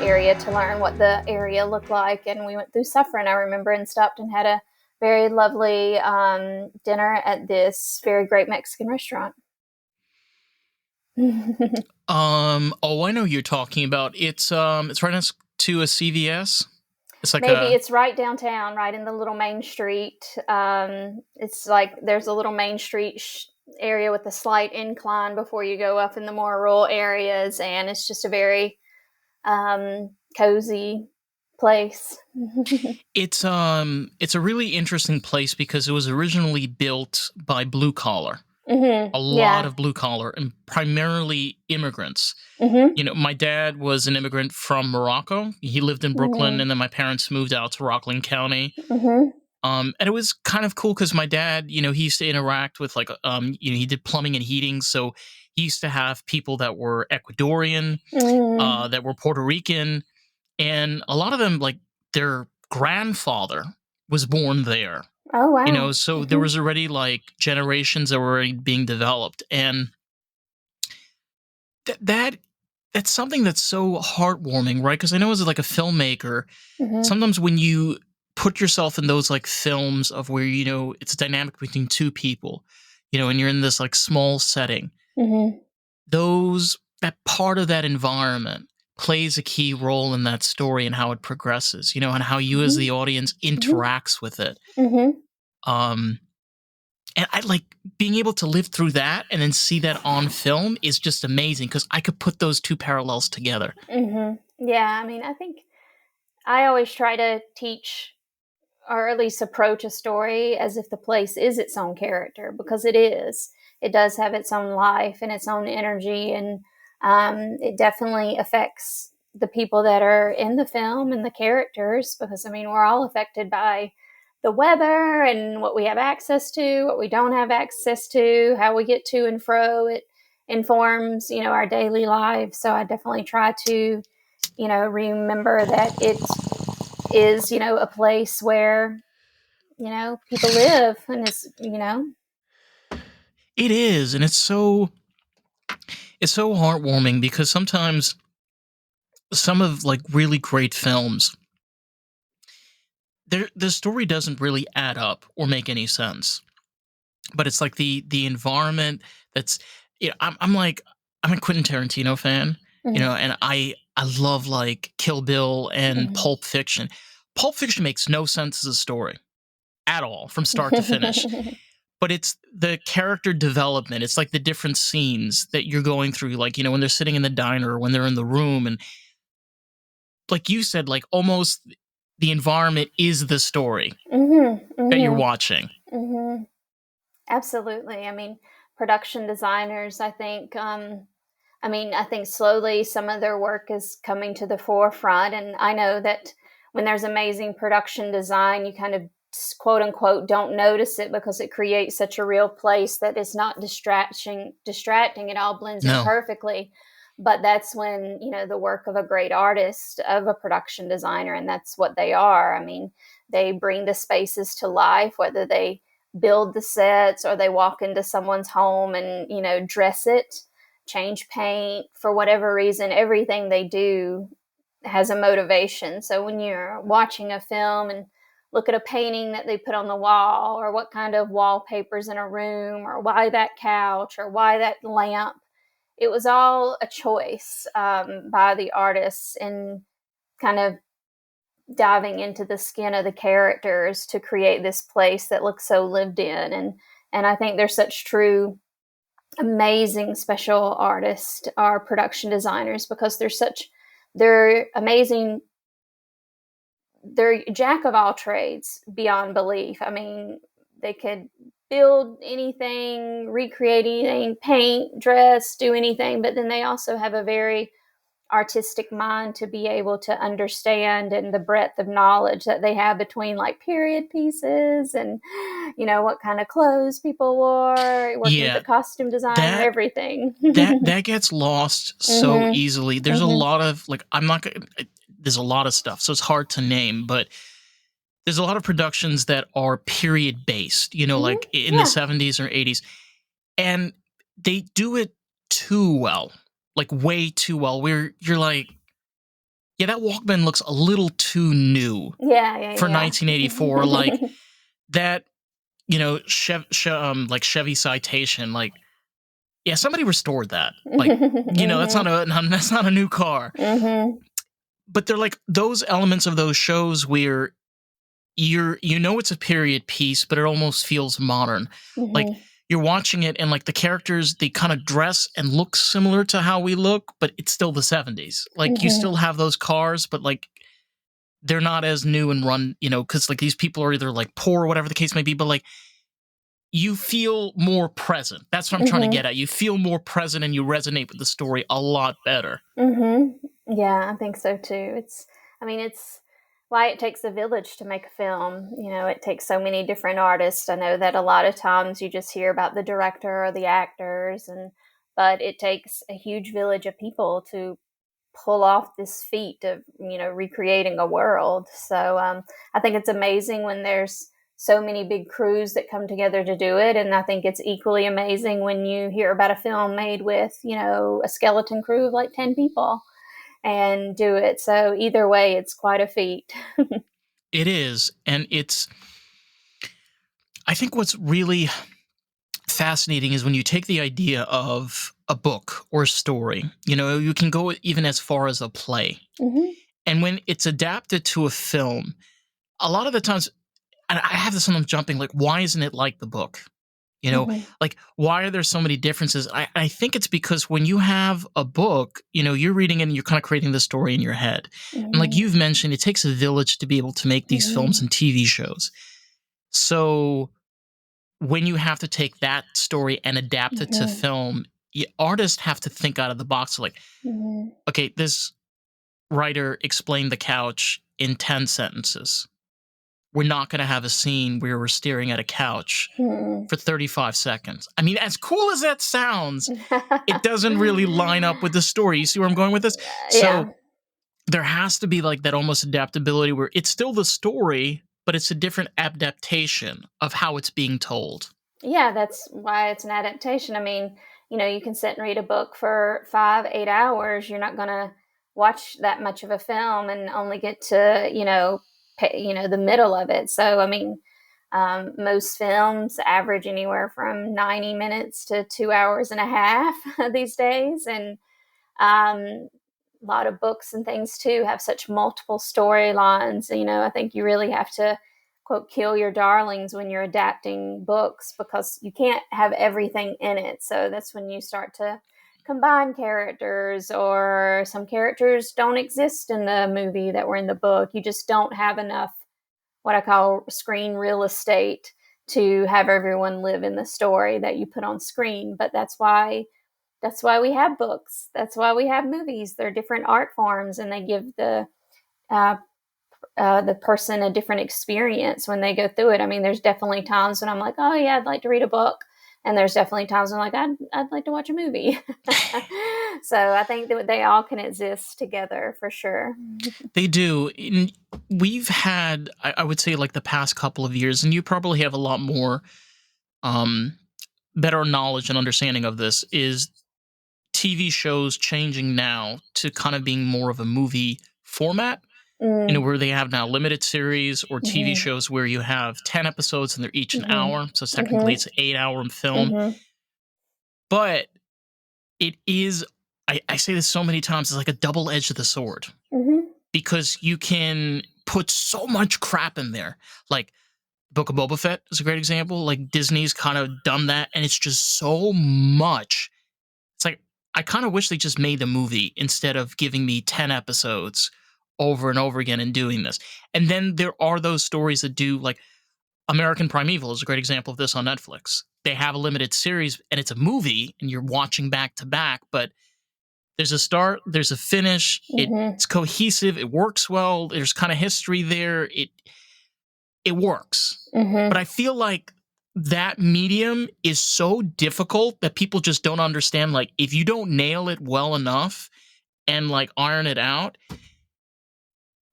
area to learn what the area looked like. And we went through Suffern, I remember, and stopped and had a very lovely dinner at this very great Mexican restaurant. Oh, I know who you're talking about. It's right next to a CVS. It's like Maybe it's right downtown, right in the little main street. It's like there's a little main street area with a slight incline before you go up in the more rural areas, and it's just a very cozy place. it's a really interesting place because it was originally built by blue collar. A lot Yeah. of blue collar and primarily immigrants. Mm-hmm. You know, my dad was an immigrant from Morocco. He lived in Brooklyn, and then my parents moved out to Rockland County. Mm-hmm. And it was kind of cool because my dad, he used to interact with he did plumbing and heating, so he used to have people that were Ecuadorian, Mm-hmm. that were Puerto Rican, and a lot of them, like their grandfather was born there. Oh, wow. So there Mm-hmm. was already like generations that were already being developed, and that's something that's so heartwarming, right? Because I know as like a filmmaker, Mm-hmm. sometimes when you put yourself in those like films of where it's a dynamic between two people, and you're in this like small setting, Mm-hmm. that part of that environment plays a key role in that story and how it progresses, and how you as the audience Mm-hmm. interacts with it. Mm-hmm. Um, And I like being able to live through that and then see that on film is just amazing because I could put those two parallels together. Mm-hmm. Yeah, I mean, I think I always try to teach, or at least approach, a story as if the place is its own character, because it is. It does have its own life and its own energy, and it definitely affects the people that are in the film and the characters, because I mean, we're all affected by the weather and what we have access to, what we don't have access to, how we get to and fro. It informs, our daily lives. So I definitely try to, remember that it is, a place where, people live, and it's. It is, and it's so heartwarming because sometimes some of like really great films, the story doesn't really add up or make any sense. But it's like the environment that's I'm a Quentin Tarantino fan, Mhm. and I love like Kill Bill and Mhm. Pulp Fiction. Pulp Fiction makes no sense as a story at all from start to finish. But it's the character development. It's like the different scenes that you're going through, like, when they're sitting in the diner or when they're in the room. And like you said, like almost the environment is the story Mhm. that you're Mhm. watching. Mhm. Absolutely. I mean, production designers, I think slowly some of their work is coming to the forefront. And I know that when there's amazing production design, you kind of, quote unquote, don't notice it because it creates such a real place that it's not distracting. It all blends in No. perfectly. But that's when, the work of a great artist, of a production designer, and that's what they are. I mean, they bring the spaces to life, whether they build the sets or they walk into someone's home and, dress it, change paint, for whatever reason. Everything they do has a motivation. So when you're watching a film and look at a painting that they put on the wall, or what kind of wallpaper's in a room, or why that couch, or why that lamp, it was all a choice by the artists, in kind of diving into the skin of the characters to create this place that looks so lived in. And I think they're such true amazing special artists, are production designers, because they're amazing. They're jack of all trades beyond belief. I mean, they could build anything, recreate anything, paint, dress, do anything, but then they also have a very artistic mind to be able to understand, and the breadth of knowledge that they have between like period pieces and what kind of clothes people wore, working with a Yeah, costume designer, that everything. that gets lost so Mhm. easily. There's a Mhm. lot of like there's a lot of stuff, so it's hard to name, but there's a lot of productions that are period based, Mhm. like in the Yeah. 70s or 80s, and they do it too well, like way too well. Where you're like, Yeah, that Walkman looks a little too new Yeah, yeah, for yeah. 1984. Like that, like Chevy Citation. Like, yeah, somebody restored that. Like, that's not Mhm. a that's not a new car. Mhm. But they're like those elements of those shows where it's a period piece, but it almost feels modern. Like Mhm. you're watching it and like the characters, they kind of dress and look similar to how we look, but it's still the 70s. Like you Mhm. still have those cars, but like they're not as new and run, because like these people are either like poor or whatever the case may be, but like you feel more present. That's what I'm trying to Mhm. get at. You feel more present and you resonate with the story a lot better. Mhm. Yeah, I think so too. It's why it takes a village to make a film. It takes so many different artists. I know that a lot of times you just hear about the director or the actors, but it takes a huge village of people to pull off this feat of recreating a world. So I think it's amazing when there's so many big crews that come together to do it, and I think it's equally amazing when you hear about a film made with a skeleton crew of like 10 people and do it. So either way, it's quite a feat. It is. And I think what's really fascinating is when you take the idea of a book or a story, you can go even as far as a play. Hmm. And when it's adapted to a film, a lot of the times, and I have this sometimes jumping, like, why isn't it like the book? You know, Hmm. like, why are there so many differences? I think it's because when you have a book, you're reading it and you're kind of creating the story in your head. And like Hmm. you've mentioned, it takes a village to be able to make these films Hmm. and TV shows. So when you have to take that story and adapt it to Hmm. film, artists have to think out of the box. Like, Hmm. okay, this writer explained the couch in 10 sentences. We're not going to have a scene where we're staring at a couch Hmm. for 35 seconds. I mean, as cool as that sounds, it doesn't really line up with the story. You see where I'm going with this? So Yeah. there has to be like that almost adaptability where it's still the story, but it's a different adaptation of how it's being told. Yeah, that's why it's an adaptation. You can sit and read a book for 5, 8 hours. You're not going to watch that much of a film and only get to, the middle of it. So, most films average anywhere from 90 minutes to 2 hours and a half these days. And a lot of books and things too have such multiple storylines. I think you really have to quote kill your darlings when you're adapting books because you can't have everything in it. So that's when you start to combine characters, or some characters don't exist in the movie that were in the book. You just don't have enough what I call screen real estate to have everyone live in the story that you put on screen. But that's why we have books. That's why we have movies. They're different art forms, and they give uh, the person a different experience when they go through it. There's definitely times when I'm like, oh yeah, I'd like to read a book, and there's definitely times when I'm like, I'd like to watch a movie. So I think that they all can exist together for sure. They do. We've had, I would say, like the past couple of years, and you probably have a lot more um, better knowledge and understanding of this, is TV shows changing now to kind of being more of a movie format, Mm, where they have now limited series or TV mhm, shows where you have 10 episodes and they're each an mhm, hour. So technically mhm, it's an 8 hour film. mhm, But it is, I say this so many times, it's like a double edge of the sword mhm, because you can put so much crap in there. Like Book of Boba Fett is a great example. Like Disney's kind of done that, and it's just so much. It's like I kind of wish they just made the movie instead of giving me 10 episodes over and over again and doing this. And then there are those stories that do, like American Primeval is a great example of this on Netflix. They have a limited series and it's a movie and you're watching back to back, but there's a start, there's a finish, mhm. it's cohesive, it works well, there's kind of history there, it works. But Mhm. I feel like that medium is so difficult that people just don't understand. Like, if you don't nail it well enough and like iron it out,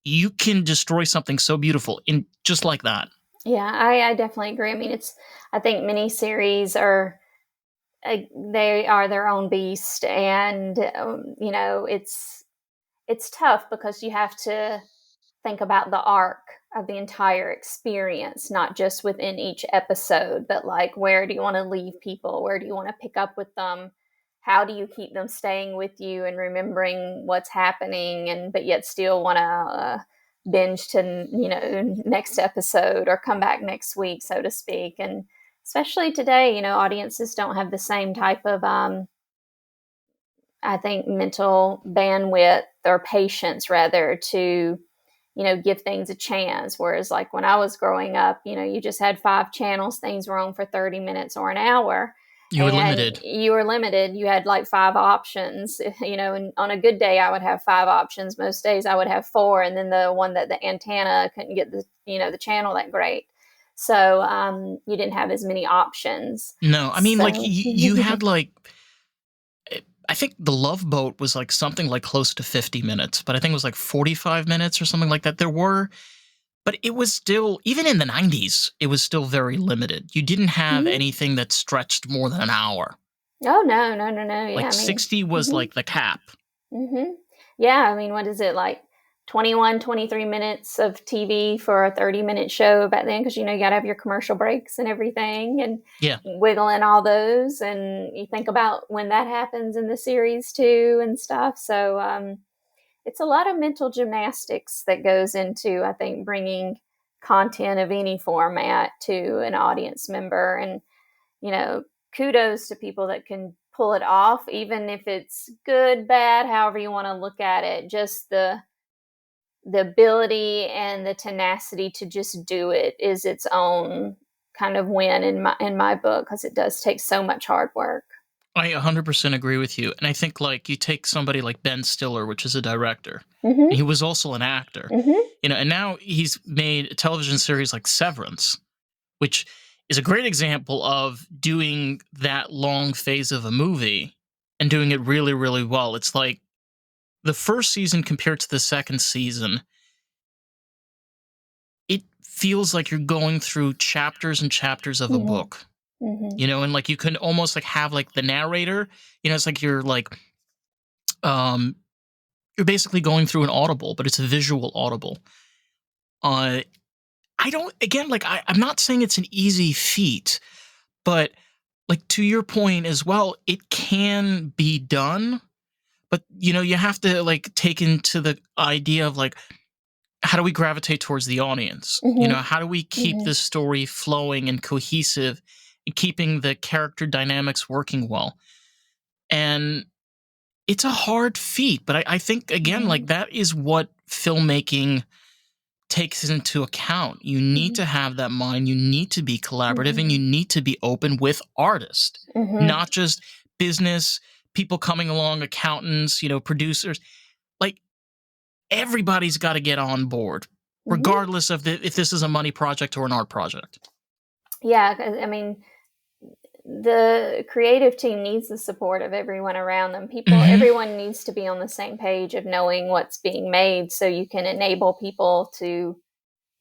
you can destroy something so beautiful in just like that. Yeah, I definitely agree. I think miniseries they are their own beast, and it's it's tough because you have to think about the arc of the entire experience, not just within each episode, but like where do you want to leave people? Where do you want to pick up with them? How do you keep them staying with you and remembering what's happening, and but yet still want to binge to next episode or come back next week, so to speak. And especially today, audiences don't have the same type of I think mental bandwidth or patience rather to give things a chance. Whereas, like when I was growing up, you just had five channels, things were on for 30 minutes or an hour, You were and limited. you were limited. You had like five options, and on a good day, I would have five options. Most days, I would have four, and then the one that the antenna couldn't get the channel that great. So you didn't have as many options. No, I mean, like So, you had like I think the Love Boat was like something like close to 50 minutes, but I think it was like 45 minutes or something like that. There were, but it was still, even in the 90s, it was still very limited. You didn't have mhm. anything that stretched more than an hour. Oh no, no, no, no. Yeah, Like I mean, 60 was mhm. like the cap. Mhm. Yeah, I mean, what is it, like 21, 23 minutes of TV for a 30-minute show back then? Because you gotta have your commercial breaks and everything and Yeah. wiggling all those, and you think about when that happens in the series too and stuff, so, it's a lot of mental gymnastics that goes into, I think, bringing content of any format to an audience member, and you know, kudos to people that can pull it off, even if it's good, bad, however you want to look at it. Just the ability and the tenacity to just do it is its own kind of win in my book, because it does take so much hard work. I 100% agree with you. And I think like you take somebody like Ben Stiller, which is a director, and Mhm. he was also an actor, Mhm. and now he's made a television series like Severance, which is a great example of doing that long phase of a movie and doing it really, really well. It's like the first season compared to the second season, it feels like you're going through chapters and chapters of a Mhm. book, Mhm. and like you can almost like have like the narrator, it's like um you're basically going through an audible, but it's a visual audible. Uh I don't again like I'm not saying it's an easy feat, but like to your point as well, it can be done, but you have to like take into the idea of like how do we gravitate towards the audience? Mhm. How do we keep Mhm. this story flowing and cohesive and keeping the character dynamics working well? And it's a hard feat, but I think again, like Mhm. that is what filmmaking takes into account. You need Mhm. to have that mind, you need to be collaborative, and you Mhm. need to be open with artists, Mhm. not just business people coming along, accountants, producers. Like everybody's got to get on board, Mhm. regardless of if this is a money project or an art project. Yeah, 'cause, I mean, the creative team needs the support of everyone around them. Hmm. Everyone needs to be on the same page of knowing what's being made, so you can enable people to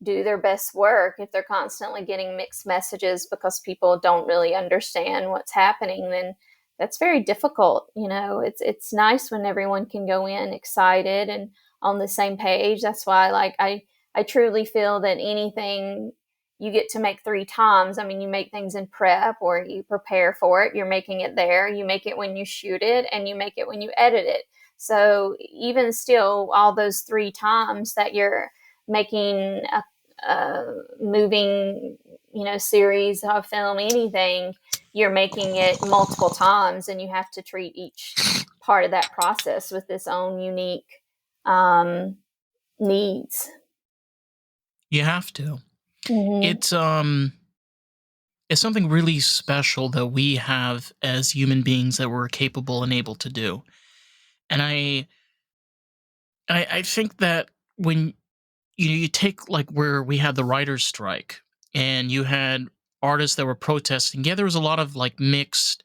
do their best work. If they're constantly getting mixed messages because people don't really understand what's happening, then that's very difficult. It's nice when everyone can go in excited and on the same page. That's why, like, I truly feel that anything you get to make three times. I mean, you make things in prep or you prepare for it, you're making it there, you make it when you shoot it, and you make it when you edit it. So even still, all those three times that you're making moving, series of film, anything, you're making it multiple times, and you have to treat each part of that process with its own unique um, needs. You have to. Mm-hmm. It's something really special that we have as human beings that we're capable and able to do. And I think that when you take like where we had the writers strike and you had artists that were protesting, yeah, there was a lot of like mixed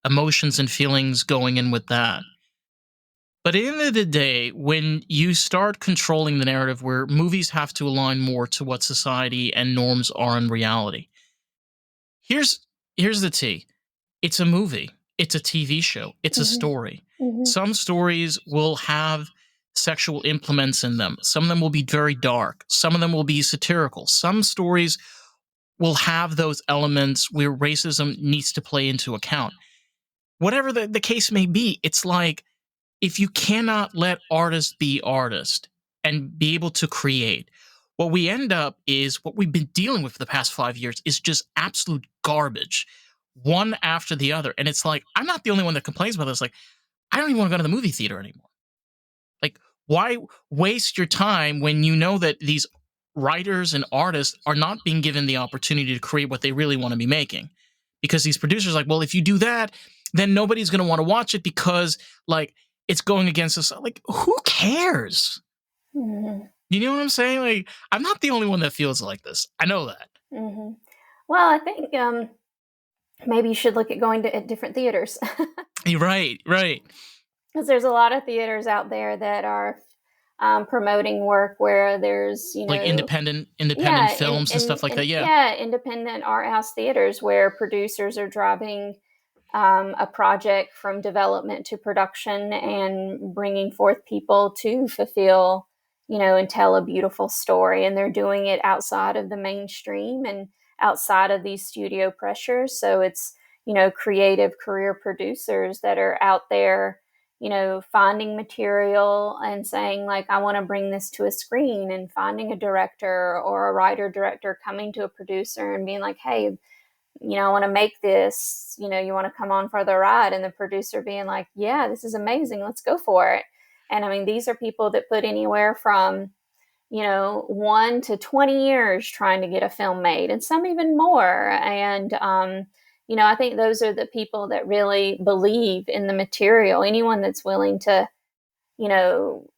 emotions and feelings going in with that. But at the end of the day, when you start controlling the narrative where movies have to align more to what society and norms are in reality, here's here's the tea. It's a movie. It's a TV show. It's a Mm-hmm. story. Mm-hmm. Some stories will have sexual implements in them. Some of them will be very dark. Some of them will be satirical. Some stories will have those elements where racism needs to play into account. Whatever the case may be, it's like if you cannot let artists be artists and be able to create, what we end up is what we've been dealing with for the past 5 years is just absolute garbage, one after the other. And it's like, I'm not the only one that complains about this. Like, I don't even want to go to the movie theater anymore. Like, why waste your time when you know that these writers and artists are not being given the opportunity to create what they really want to be making? Because these producers are like, well, if you do that, then nobody's going to want to watch it because, like, it's going against us. Like, who cares? Mm-hmm. You know what I'm saying? Like, I'm not the only one that feels like this. I know that. Mm-hmm. Well, I think maybe you should look at going to at different theaters. You're right, right. Because there's a lot of theaters out there that are promoting work where there's, Like independent yeah, films and stuff like that. Yeah. yeah, independent art house theaters where producers are driving a project from development to production and bringing forth people to fulfill, and tell a beautiful story. And they're doing it outside of the mainstream and outside of these studio pressures. So it's, creative career producers that are out there, finding material and saying, like, I want to bring this to a screen, and finding a director or a writer director coming to a producer and being like, hey, I want to make this, you want to come on for the ride. And the producer being like, yeah, this is amazing. Let's go for it. And I mean, these are people that put anywhere from, 1 to 20 years trying to get a film made, and some even more. And, I think those are the people that really believe in the material. Anyone that's willing to, you know,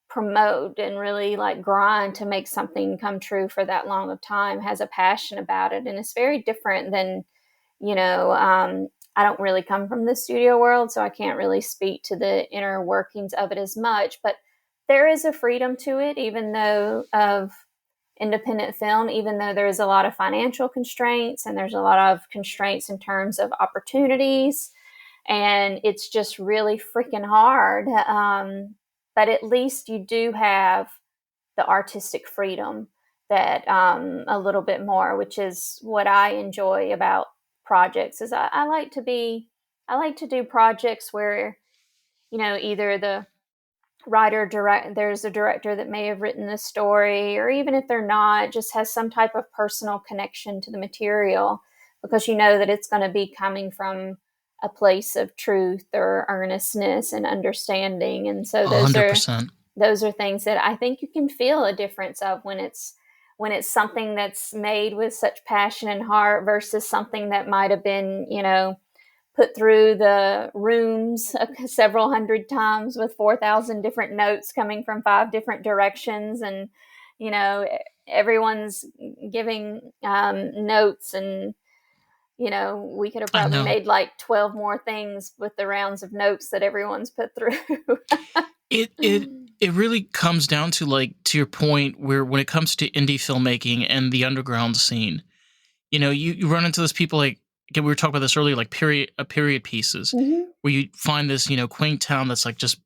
promote and really like grind to make something come true for that long of time has a passion about it. And it's very different than, I don't really come from the studio world, so I can't really speak to the inner workings of it as much, but there is a freedom to it, even though of independent film, even though there's a lot of financial constraints and there's a lot of constraints in terms of opportunities, and it's just really freaking hard. But at least you do have the artistic freedom that a little bit more, which is what I enjoy about projects. Is I like to do projects where either the there's a director that may have written the story, or even if they're not, just has some type of personal connection to the material, because you know that it's going to be coming from a place of truth or earnestness and understanding. And so 100%. those are things that I think you can feel a difference of when it's something that's made with such passion and heart versus something that might have been, put through the rooms several hundred times with 4,000 different notes coming from 5 different directions. And, everyone's giving notes, and, we could have I probably know. made like 12 more things with the rounds of notes that everyone's put through. It really comes down to, like, to your point, where when it comes to indie filmmaking and the underground scene, you run into those people, like, again, we were talking about this earlier, like period pieces, Mm-hmm. where you find this, quaint town that's like just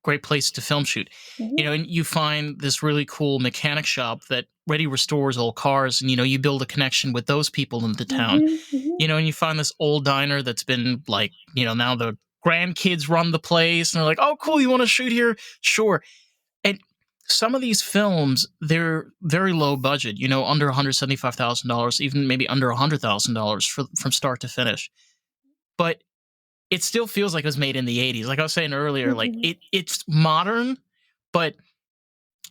great place to film shoot. Mm-hmm. And you find this really cool mechanic shop that ready restores old cars, and you build a connection with those people in the town. Mm-hmm. Mm-hmm. And you find this old diner that's been, like, now the grandkids run the place, and they're like, oh cool, you want to shoot here? Sure. And some of these films, they're very low budget, under $175,000, even maybe under $100,000 from start to finish. But it still feels like it was made in the 80s. Like I was saying earlier, like Mm-hmm. it's modern, but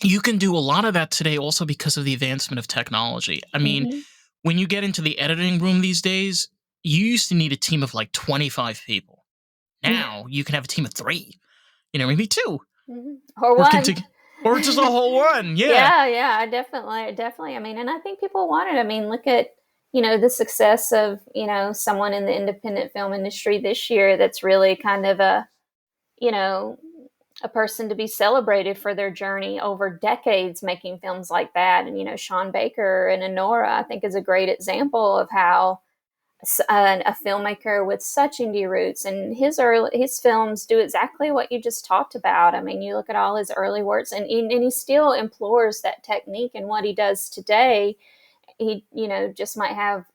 you can do a lot of that today also because of the advancement of technology. I mean, Mm-hmm. when you get into the editing room these days, you used to need a team of like 25 people. Now you can have a team of 3, maybe 2 Mm-hmm. Or working one. to, or just a whole one. Yeah. Yeah, yeah, definitely. I mean, and I think people want it. I mean, look at, the success of, someone in the independent film industry this year that's really kind of you know, a person to be celebrated for their journey over decades making films like that. And, Sean Baker and Honora, I think, is a great example of how a filmmaker with such indie roots, and his films do exactly what you just talked about. I mean, you look at all his early works, and he still implores that technique in what he does today. He, just might have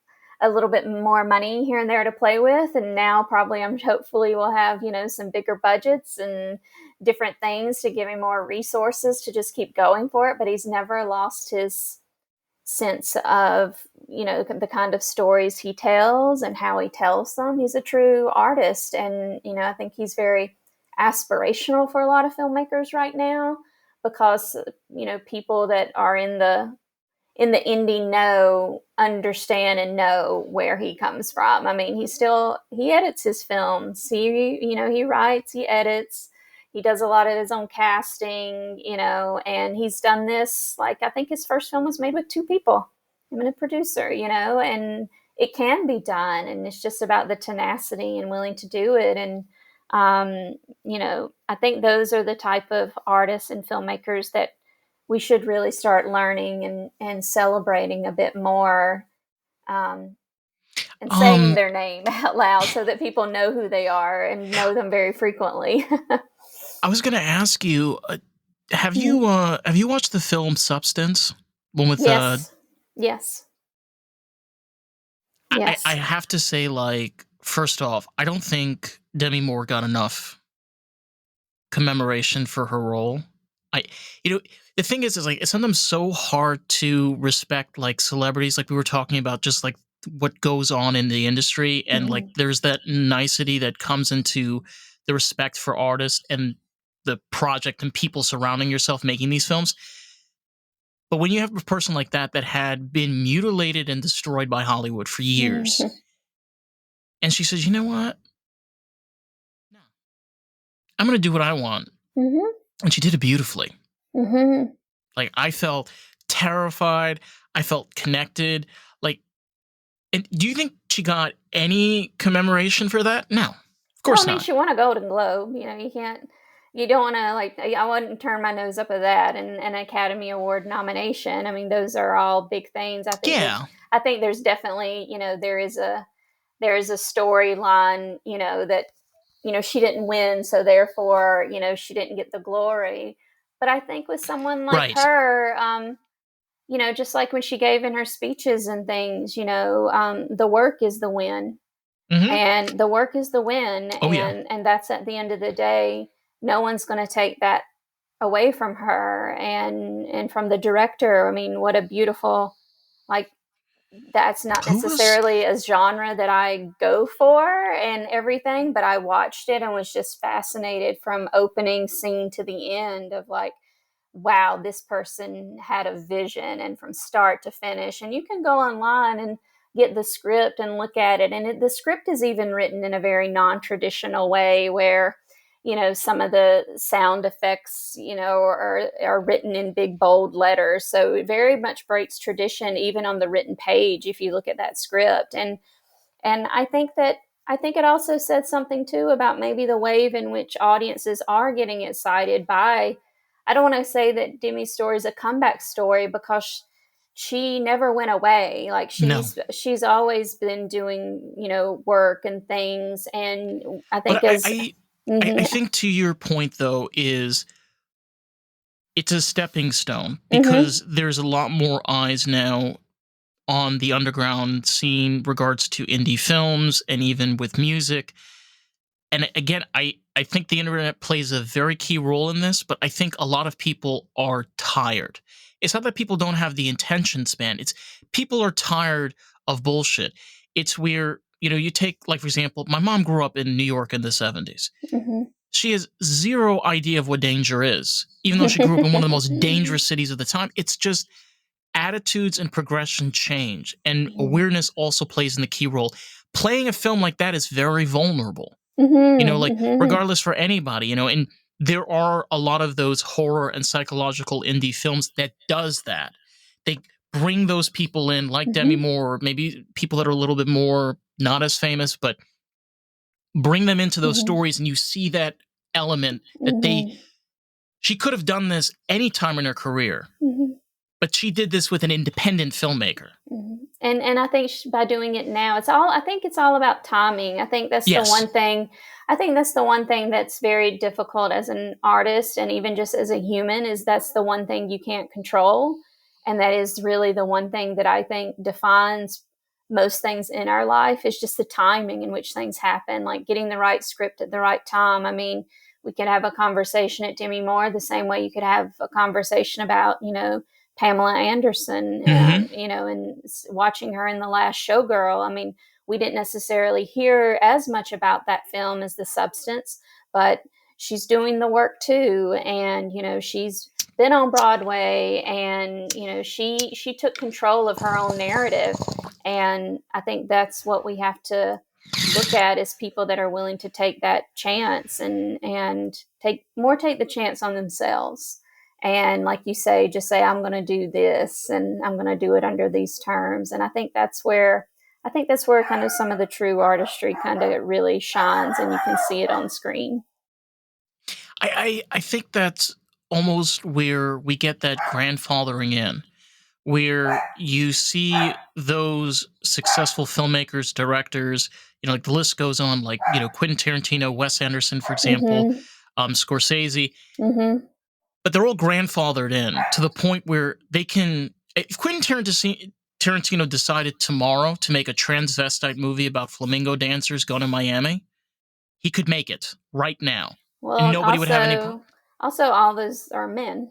a little bit more money here and there to play with, and now probably I'm hopefully we'll have some bigger budgets and different things to give him more resources to just keep going for it. But he's never lost his sense of the kind of stories he tells and how he tells them. He's a true artist, and I think he's very aspirational for a lot of filmmakers right now, because people that are in the indie know, understand, and know where he comes from. I mean, he edits his films. He writes, he edits, he does a lot of his own casting, and he's done this. Like, I think his first film was made with two people, him and a producer, and it can be done, and it's just about the tenacity and willing to do it. And I think those are the type of artists and filmmakers that we should really start learning and celebrating a bit more, um, and saying Um, their name out loud so that people know who they are and know them very frequently. I was gonna ask you, Mhm. have you watched the film Substance? One with Yes. Yes. I Yes. have to say, like, first off, I don't think Demi Moore got enough commemoration for her role. I you know the thing is like it's sometimes so hard to respect like celebrities, like we were talking about, just like what goes on in the industry, and like Mhm. there's that nicety that comes into the respect for artists and the project and people surrounding yourself making these films. But when you have a person like that that had been mutilated and destroyed by Hollywood for years, Mhm. and she says, "You know what? No, I'm going to do what I want," Mhm. and she did it beautifully. Mhm. Like, I felt terrified. I felt connected. Like, and do you think she got any commemoration for that? No, of Well, I course mean, not. she won a Golden Globe. You don't want to, like, I wouldn't turn my nose up at that, and an Academy Award nomination. I mean, those are all big things. Yeah. I think there's definitely, there is a storyline, that, she didn't win, so therefore, she didn't get the glory. But I think with someone like Right. her, just like when she gave in her speeches and things, the work is the win, Hmm. and the work is the win, Oh yeah. and that's at the end of the day. No one's going to take that away from her, and from the director. I mean, what a beautiful, like, that's not Who was? necessarily a genre that I go for and everything, but I watched it and was just fascinated from opening scene to the end of, like, wow, this person had a vision, and from start to finish. And you can go online and get the script and look at it. And the script is even written in a very non traditional way where, some of the sound effects, are written in big, bold letters. So it very much breaks tradition, even on the written page, if you look at that script. And I think it also said something too about maybe the wave in which audiences are getting excited by. I don't want to say that Demi's story is a comeback story, because she never went away. Like, No. she's always been doing, work and things. And I think But as I mhm, think to your point though is it's a stepping stone mhm, because there's a lot more eyes now on the underground scene regards to indie films and even with music. And again, I think the internet plays a very key role in this, but I think a lot of people are tired. It's not that people don't have the attention span. It's people are tired of bullshit. It's where, you take, like, for example, my mom grew up in New York in the 70s. mhm. She has zero idea of what danger is, even though she grew up in one of the most dangerous cities of the time. It's just attitudes and progression change, and Mhm, awareness also plays in the key role. Playing a film like that is very vulnerable, mhm, like, mhm, regardless for anybody, and there are a lot of those horror and psychological indie films that does that. They bring those people in, like Demi mhm, Moore, or maybe people that are a little bit more not as famous, but bring them into those mhm, stories, and you see that element that mhm, she could have done this any time in her career, mhm. but she did this with an independent filmmaker. Mhm. And I think by doing it now, I think it's all about timing. I think that's the Yes. one thing. I think that's the one thing that's very difficult as an artist and even just as a human is that's the one thing you can't control. And that is really the one thing that I think defines most things in our life is just the timing in which things happen, like getting the right script at the right time. I mean, we could have a conversation at Demi Moore the same way you could have a conversation about, Pamela Anderson, Hmm. and watching her in The Last Showgirl. I mean, we didn't necessarily hear as much about that film as the substance, but she's doing the work too. And, she's been on Broadway and, she took control of her own narrative. And I think that's what we have to look at as people that are willing to take that chance and take the chance on themselves and like you say just say I'm going to do this and I'm going to do it under these terms. And I think that's where kind of some of the true artistry kind of really shines and you can see it on screen. I think that's almost where we get that grandfathering in, where you see those successful filmmakers, directors, like the list goes on, like, Quentin Tarantino, Wes Anderson, for example, Mhm. Scorsese, Mhm. but they're all grandfathered in to the point where they can. If Tarantino decided tomorrow to make a transvestite movie about flamingo dancers going to Miami, he could make it right now, and Well, nobody would have any. also all those are men.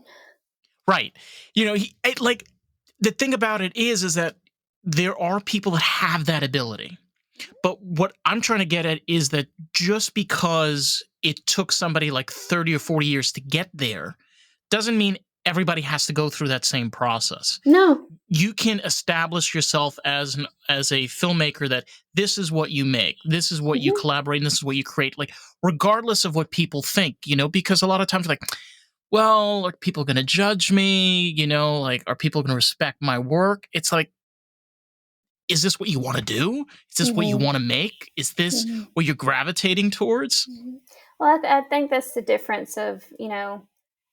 Right. Like the thing about it is that there are people that have that ability. But what I'm trying to get at is that just because it took somebody like 30 or 40 years to get there doesn't mean everybody has to go through that same process. No. You can establish yourself as a filmmaker that this is what you make, this is what you Mhm. collaborate, and this is what you create, like regardless of what people think, because a lot of times like, well, are people going to judge me? Like, are people going to respect my work? It's like, is this what you want to do? Is this what you Mhm. want to make? Is this Mhm. what you're gravitating towards? Mhm. Well, I think that's the difference of,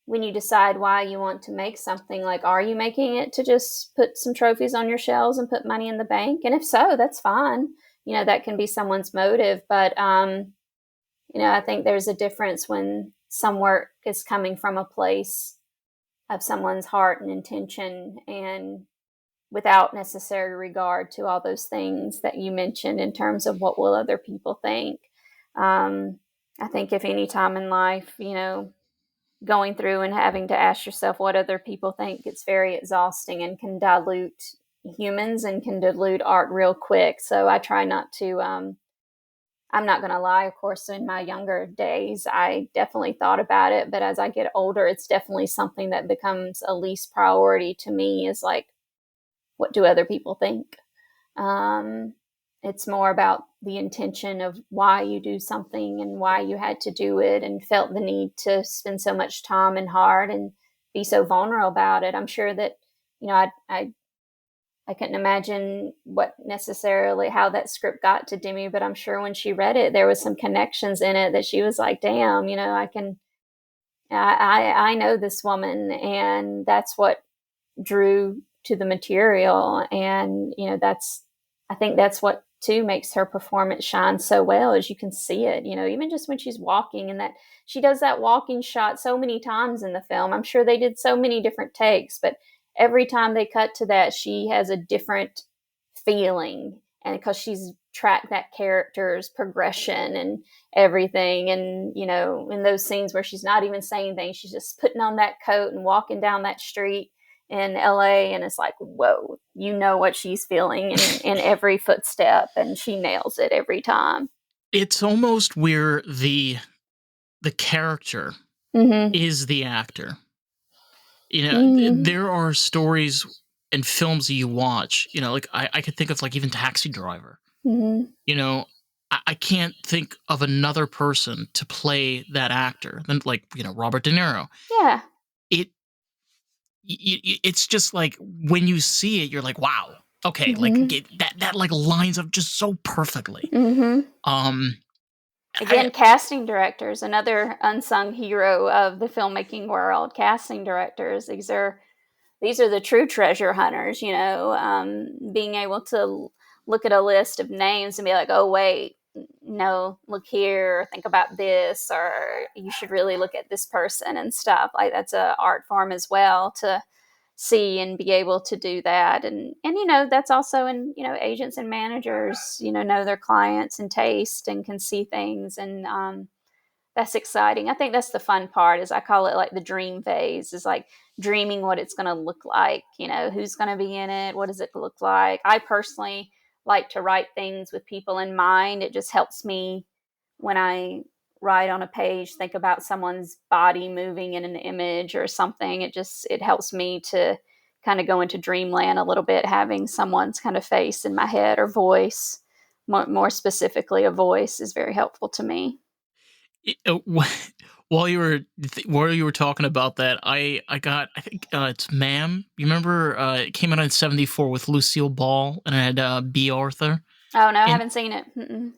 when you decide why you want to make something, like, are you making it to just put some trophies on your shelves and put money in the bank? And if so, that's fine. That can be someone's motive. But, I think there's a difference when some work is coming from a place of someone's heart and intention and without necessary regard to all those things that you mentioned in terms of what will other people think. Um, I think if any time in life, going through and having to ask yourself what other people think, it's very exhausting and can dilute humans and can dilute art real quick. So I try not to. I'm not going to lie. Of course, in my younger days, I definitely thought about it. But as I get older, it's definitely something that becomes a least priority to me. Is like, what do other people think? Um, it's more about the intention of why you do something and why you had to do it and felt the need to spend so much time and heart and be so vulnerable about it. I'm sure that, I couldn't imagine what necessarily how that script got to Demi, but I'm sure when she read it, there was some connections in it that she was like, damn, I know this woman, and that's what drew to the material. And that's I think that's what too makes her performance shine so well, as you can see it, even just when she's walking, and that she does that walking shot so many times in the film. I'm sure they did so many different takes, but every time they cut to that, she has a different feeling, and because she's tracked that character's progression and everything. And in those scenes where she's not even saying things, she's just putting on that coat and walking down that street in LA, and it's like, whoa, what she's feeling in every footstep, and she nails it every time. It's almost where the character Mhm. is the actor. Mhm. There are stories and films that you watch, like I could think of like even Taxi Driver. Mhm. You know, I can't think of another person to play that actor than like, Robert De Niro. Yeah. It it's just like when you see it, you're like, wow, okay, like Mhm. that like lines up just so perfectly. Mhm. Um, I Again, casting directors, another unsung hero of the filmmaking world. Casting directors, these are these are the true treasure hunters, being able to look at a list of names and be like, oh, wait, no, look here, think about this, or you should really look at this person and stuff. Like, that's a art form as well, to see and be able to do that. And that's also in, agents and managers, know their clients and taste and can see things. And that's exciting. I think that's the fun part, is I call it like the dream phase, is like dreaming what it's going to look like, who's going to be in it, what does it look like. I personally like to write things with people in mind. It just helps me when I write on a page, think about someone's body moving in an image or something. It helps me to kind of go into dreamland a little bit, having someone's kind of face in my head, or voice. More specifically, a voice is very helpful to me. While you were talking about that, I got, I think it's Ma'am. You remember it came out in '74 with Lucille Ball, and it had B. Arthur. Oh, no, I And haven't seen it. Mm-mm.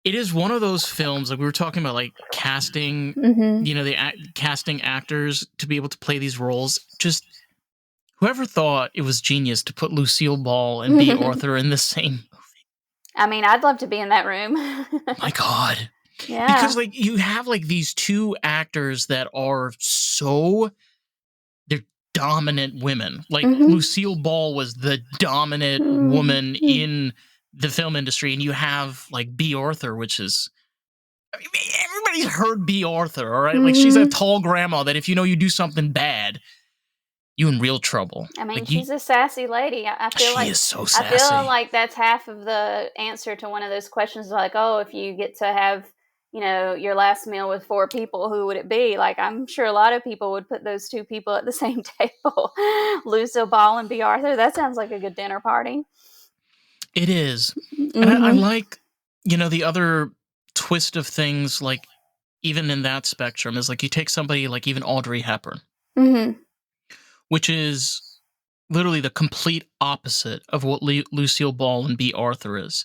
it is one of those films, like we were talking about, like casting, Mm-hmm. casting actors to be able to play these roles. Just whoever thought it was genius to put Lucille Ball and B. Arthur in the same. I mean, I'd love to be in that room. My God. Yeah. Because like you have like these two actors that are so, they're dominant women. Like Mm-hmm. Lucille Ball was the dominant woman Mm-hmm. in the film industry, and you have like B. Arthur, which is, I mean, everybody's heard B. Arthur, all right? Like she's a Mm-hmm. tall grandma that if you do something bad, you in real trouble. I mean, Like you, she's a sassy lady. she is so I feel sassy. like that's half of the answer to one of those questions. Like, oh, if you get to have, your last meal with four people, who would it be? Like, I'm sure a lot of people would put those two people at the same table, Lucille Ball and B. Arthur. That sounds like a good dinner party. It is. And I Mm-hmm. like, the other twist of things, like even in that spectrum, is like you take somebody like even Audrey Hepburn, Mm-hmm. which is literally the complete opposite of what Lucille Ball and B. Arthur is.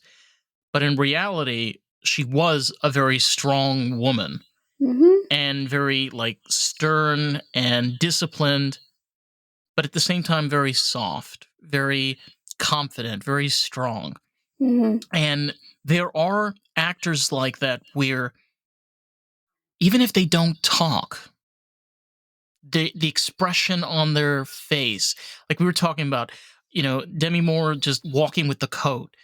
But in reality, she was a very strong woman Mm-hmm. and very like stern and disciplined, but at the same time very soft, very confident, very strong. Mm-hmm. And there are actors like that where even if they don't talk, the expression on their face, like we were talking about, Demi Moore just walking with the coat,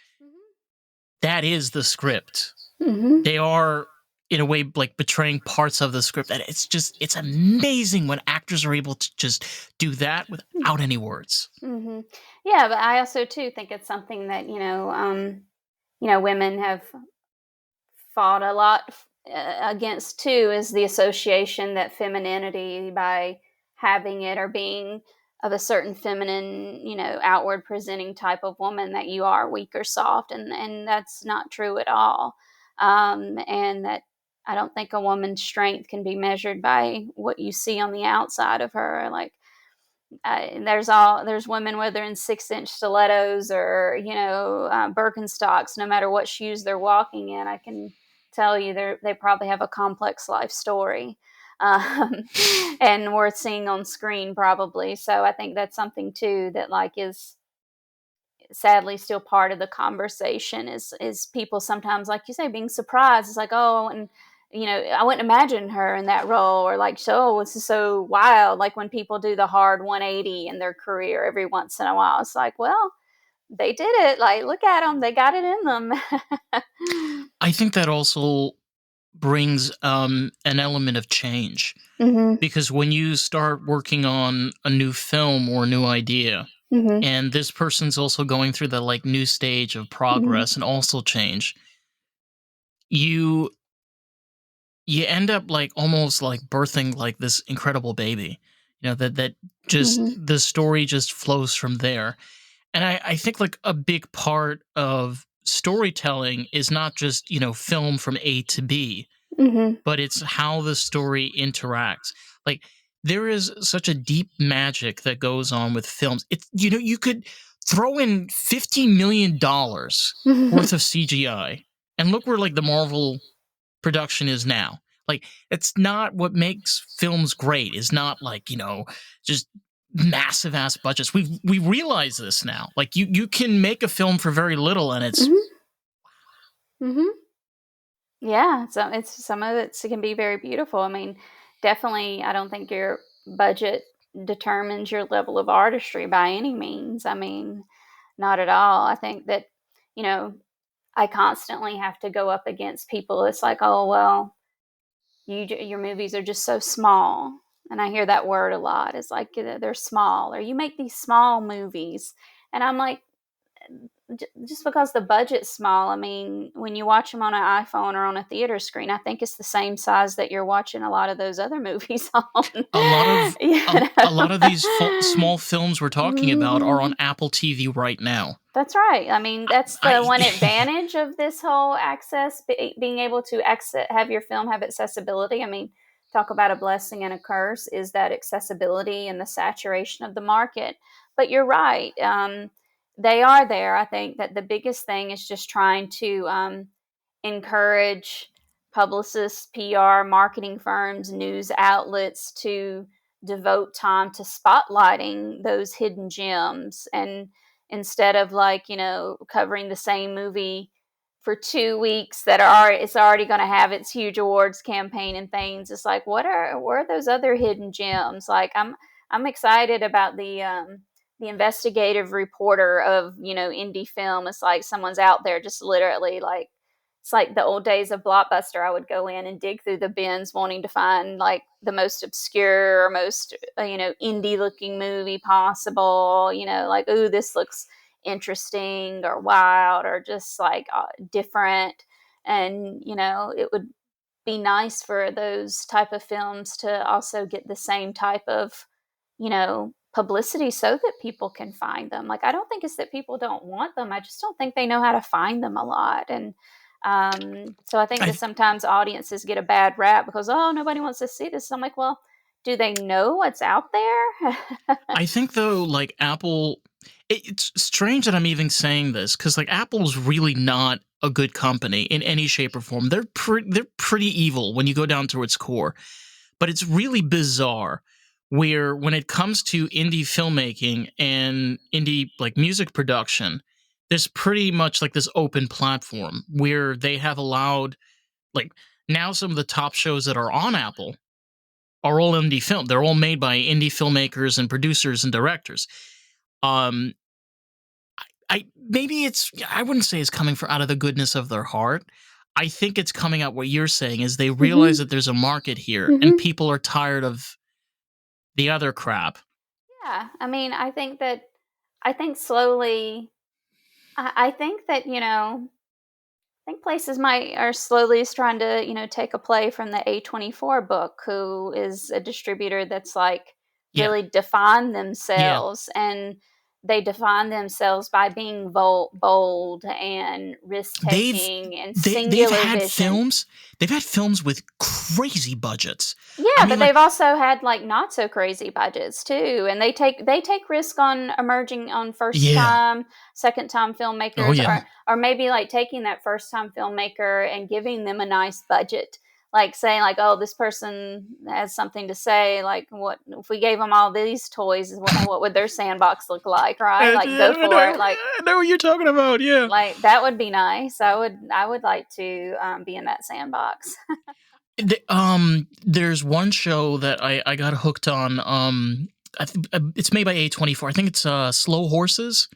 that is the script. Mm-hmm. They are in a way like betraying parts of the script, and it's amazing when actors are able to just do that without any words. Mm-hmm. Yeah, but I also too think it's something that women have fought a lot against too, is the association that femininity, by having it or being of a certain feminine, outward presenting type of woman, that you are weak or soft, and that's not true at all. And that I don't think a woman's strength can be measured by what you see on the outside of her. Like, there's women, whether in 6-inch stilettos or Birkenstocks, no matter what shoes they're walking in, I can tell you they probably have a complex life story, um, and worth seeing on screen probably. So I think that's something too that, like, is sadly still part of the conversation, is people sometimes, like you say, being surprised. It's like, oh, and I wouldn't imagine her in that role, or like, so this is so wild. Like when people do the hard 180 in their career every once in a while, it's like, well, they did it. Like, look at them, they got it in them. I think that also brings an element of change, Mhm. because when you start working on a new film or a new idea, Mhm. and this person's also going through the like new stage of Mhm. progress and also change, you you end up like almost like birthing like this incredible baby, that just Mhm. the story just flows from there. And I think like a big part of storytelling is not just film from A to B, Mhm. but it's how the story interacts. Like there is such a deep magic that goes on with films. It's, you could throw in $50 million worth of CGI, and look where like the Marvel production is now. Like it's not what makes films great. Is not like just massive ass budgets. We realize this now. Like you can make a film for very little, and it's Mhm. Mhm. Yeah, so it's some of it can be very beautiful. I mean, definitely, I don't think your budget determines your level of artistry by any means. I mean, not at all. I think that, you know, I constantly have to go up against people. It's like, oh well, your movies are just so small, and I hear that word a lot. It's like they're small, or you make these small movies, and I'm like, just because the budget's small, I mean, when you watch them on an iPhone or on a theater screen, I think it's the same size that you're watching a lot of those other movies on. a lot of You a lot of these know? small films we're talking about are on Mhm. Apple TV right now. That's right. I mean, that's the I one advantage of this whole access, being able to have your film have accessibility. I mean, talk about a blessing and a curse is that accessibility and the saturation of the market. But you're right. They are there. I think that the biggest thing is just trying to encourage publicists, PR, marketing firms, news outlets to devote time to spotlighting those hidden gems, and instead of, like, covering the same movie for 2 weeks that are it's already going to have its huge awards campaign and things. It's like, where are those other hidden gems? Like, I'm excited about the investigative reporter of, indie film. It's like someone's out there just literally, like, it's like the old days of Blockbuster. I would go in and dig through the bins wanting to find, like, the most obscure or most, indie looking movie possible. Like, ooh, this looks interesting or wild or just like different. And, it would be nice for those type of films to also get the same type of, publicity so that people can find them. Like, I don't think it's that people don't want them. I just don't think they know how to find them a lot. And so I think I that sometimes audiences get a bad rap because, oh, nobody wants to see this. I'm like, well, do they know what's out there? I think though, like Apple, it's strange that I'm even saying this because like Apple's really not a good company in any shape or form. They're pretty evil when you go down to its core. But it's really bizarre where when it comes to indie filmmaking and indie like music production, there's pretty much like this open platform where they have allowed like now some of the top shows that are on Apple are all indie film. They're all made by indie filmmakers and producers and directors. Um, I maybe it's I wouldn't say it's coming from out of the goodness of their heart. I think it's coming out what you're saying is they realize Hmm. that there's a market here and Hmm. people are tired of the other crap. Yeah, I mean, I think slowly, I think that, I think places might are slowly trying to, take a play from the A24 book, who is a distributor that's like Yeah. really defined Yeah. themselves, and they define themselves by being bold and risk They've taking and they've singular had vision. films. They've had films with crazy budgets. I Yeah, mean but like they've also had, like, not so crazy budgets too, and they take risk on emerging on first yeah. time, second time Oh filmmakers, yeah. or maybe, like, taking that first time filmmaker and giving them a nice budget, like, saying, like, "Oh, this person has something to say, like, what if we gave them all these toys, what would their sandbox look like?" Right? Like, go for it, I know what you're talking about. Yeah. that would be nice. I would like to, be in that sandbox. There's one show that I got hooked on. It's made by A24. I think it's Slow Horses.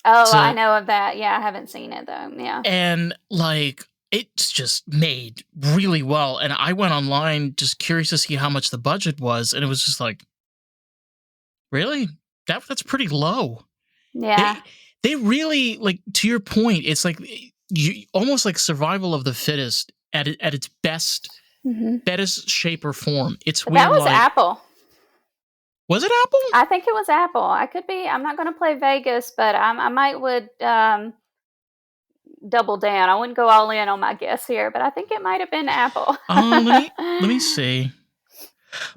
Oh, It's I a know of that. Yeah, I haven't seen it though. Yeah. and like it's just made really well. And I went online just curious to see how much the budget was, and it was just like, really? That's pretty low. Yeah. They they really like to your point. It's like you almost like survival of the fittest at its Mhm. best shape or form. It's But that where was like Apple. was it Apple? I think it was Apple. I could be I'm not gonna play Vegas, but I might would, double down. I wouldn't go all in on my guess here, but I think it might have been Apple. Let me see.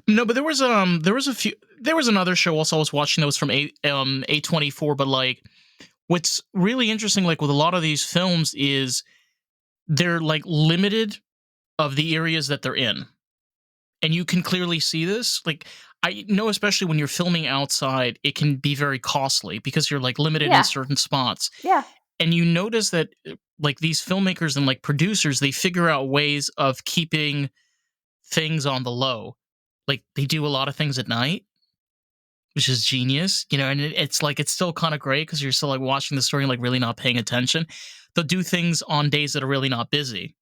No, but there was a few there was another show also I was watching that was from A24, but like what's really interesting like with a lot of these films is they're like limited of the areas that they're in. And you can clearly see this. Like I know, especially when you're filming outside, it can be very costly because you're like limited in Yeah. certain spots. Yeah. And you notice that like these filmmakers and like producers, they figure out ways of keeping things on the low. Like they do a lot of things at night, which is genius, and it's like it's still kind of great because you're still like watching the story and like really not paying attention. They'll do things on days that are really not busy.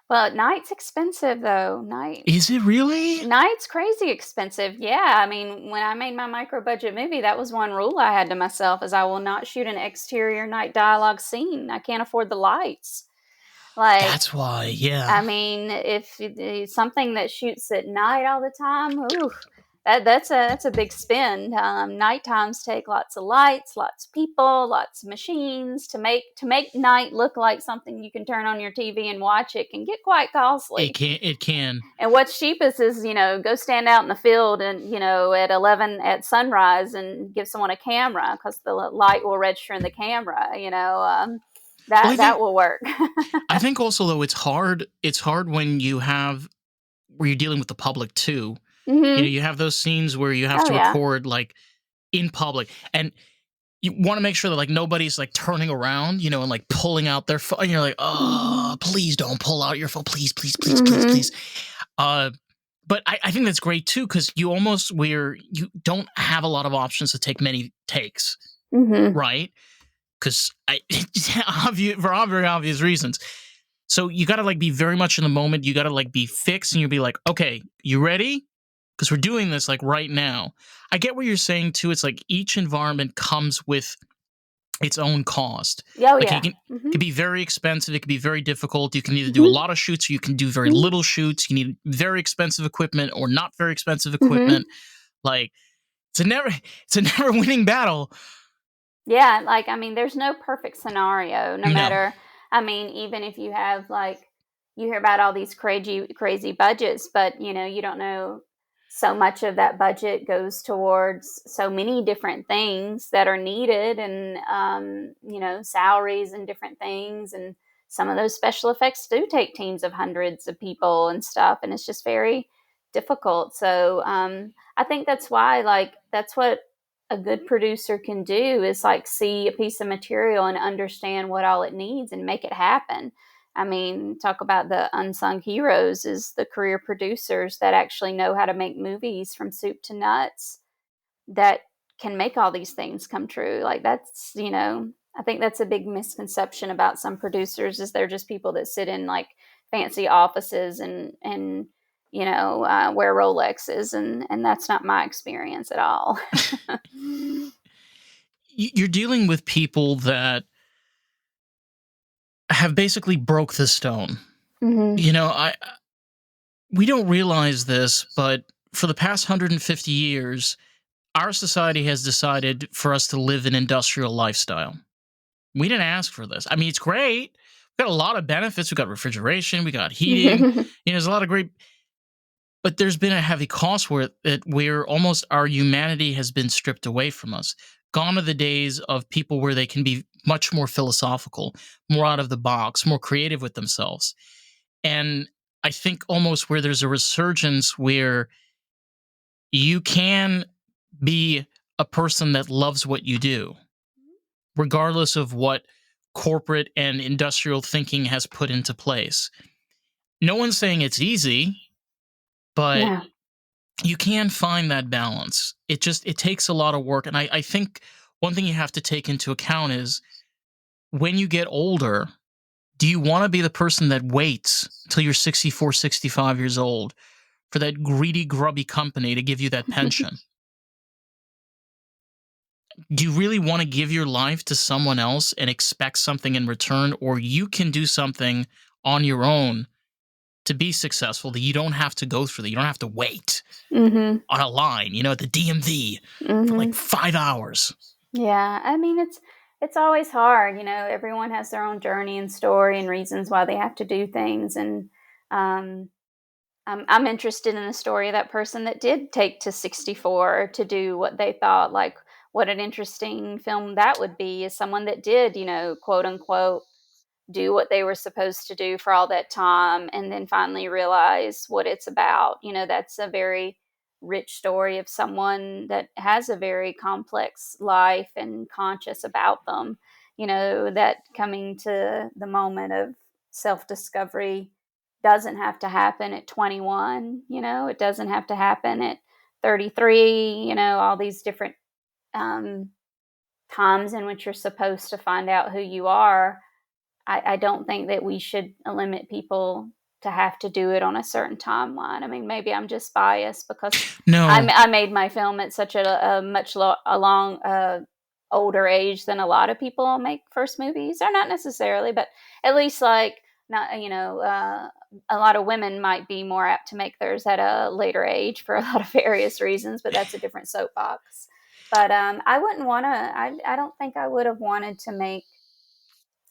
Well, night's expensive though. Is it really? Night's crazy expensive. Yeah, I mean, when I made my micro budget movie, that was one rule I had to myself is I will not shoot an exterior night dialogue scene. I can't afford the lights. Like, That's why, yeah. I mean, if something that shoots at night all the time, ooh, that's a big spend. Night times take lots of lights, lots of people, lots of machines to make night look like something you can turn on your TV and watch. It can get quite It costly. can it can. And what's cheapest is, go stand out in the field and, at 11 at sunrise and give someone a camera because the light will register in the camera, Well, that that will work. I think also though it's hard when where you're dealing with the public too. Hmm. You have those scenes where you have Oh, to yeah. record like in public and you want to make sure that like nobody's like turning around, and like pulling out their phone. And you're like, oh, Hmm. please don't pull out your phone, please, please, please, please, Hmm. please. Uh, but I think that's great too because where you don't have a lot of options to take many takes, Hmm. right? Because for very obvious reasons. So you got to like be very much in the moment. You got to like be fixed, and you'll be like, okay, you ready? Because we're doing this like right now. I get what you're saying too. It's like each environment comes with its own cost. Oh, Like yeah. Hmm. it can be very expensive. It can be very difficult. You can either do a Hmm. lot of shoots or you can do very Hmm. little shoots. You need very expensive equipment or not very expensive Hmm. equipment. Like it's a never winning battle. Yeah, like, I mean, there's no perfect scenario, no No. matter, I mean, even if you have, like, you hear about all these crazy budgets, but, you don't know so much of that budget goes towards so many different things that are needed and, salaries and different things. And some of those special effects do take teams of hundreds of people and stuff, and it's just very difficult. So, I think that's why, like, that's what a good producer can do is like see a piece of material and understand what all it needs and make it happen. I mean, talk about the unsung heroes is the career producers that actually know how to make movies from soup to nuts that can make all these things come true. Like I think that's a big misconception about some producers is they're just people that sit in like fancy offices and wear Rolexes, and that's not my experience at all. You're dealing with people that have basically broke the stone. Mhm. I we don't realize this, but for the past 150 years, our society has decided for us to live an industrial lifestyle. We didn't ask for this. I mean, it's great. We've got a lot of benefits. We got refrigeration, we got heating. There's a lot of great, but there's been a heavy cost where almost our humanity has been stripped away from us. Gone are the days of people where they can be much more philosophical, more out of the box, more creative with themselves. And I think almost where there's a resurgence where you can be a person that loves what you do, regardless of what corporate and industrial thinking has put into place. No one's saying it's easy, but No. you can find that balance. It takes a lot of work. And I think one thing you have to take into account is when you get older, do you want to be the person that waits until you're 64, 65 years old for that greedy, grubby company to give you that pension? Do you really want to give your life to someone else and expect something in return? Or you can do something on your own to be successful that you don't have to go through, that you don't have to wait Mhm. on a line, at the DMV for like Mhm. 5 hours. Yeah, I mean, it's always hard, everyone has their own journey and story and reasons why they have to do things, and, um, I'm interested in the story of that person that did take to 64 to do what they thought, like, what an interesting film that would be is someone that did, quote, unquote, "do what they were supposed to do for all that time," and then finally realize what it's about. That's a very rich story of someone that has a very complex life and conscious about them. That coming to the moment of self discovery doesn't have to happen at 21, it doesn't have to happen at 33, all these different um, times in which you're supposed to find out who you are. I don't think that we should limit people to have to do it on a certain timeline. I mean, maybe I'm just biased because No. I made my film at such a much a long older age than a lot of people make first movies, or not necessarily, but at least like not a lot of women might be more apt to make theirs at a later age for a lot of various reasons, but that's a different soapbox. But I wouldn't want to. I don't think I would have wanted to make.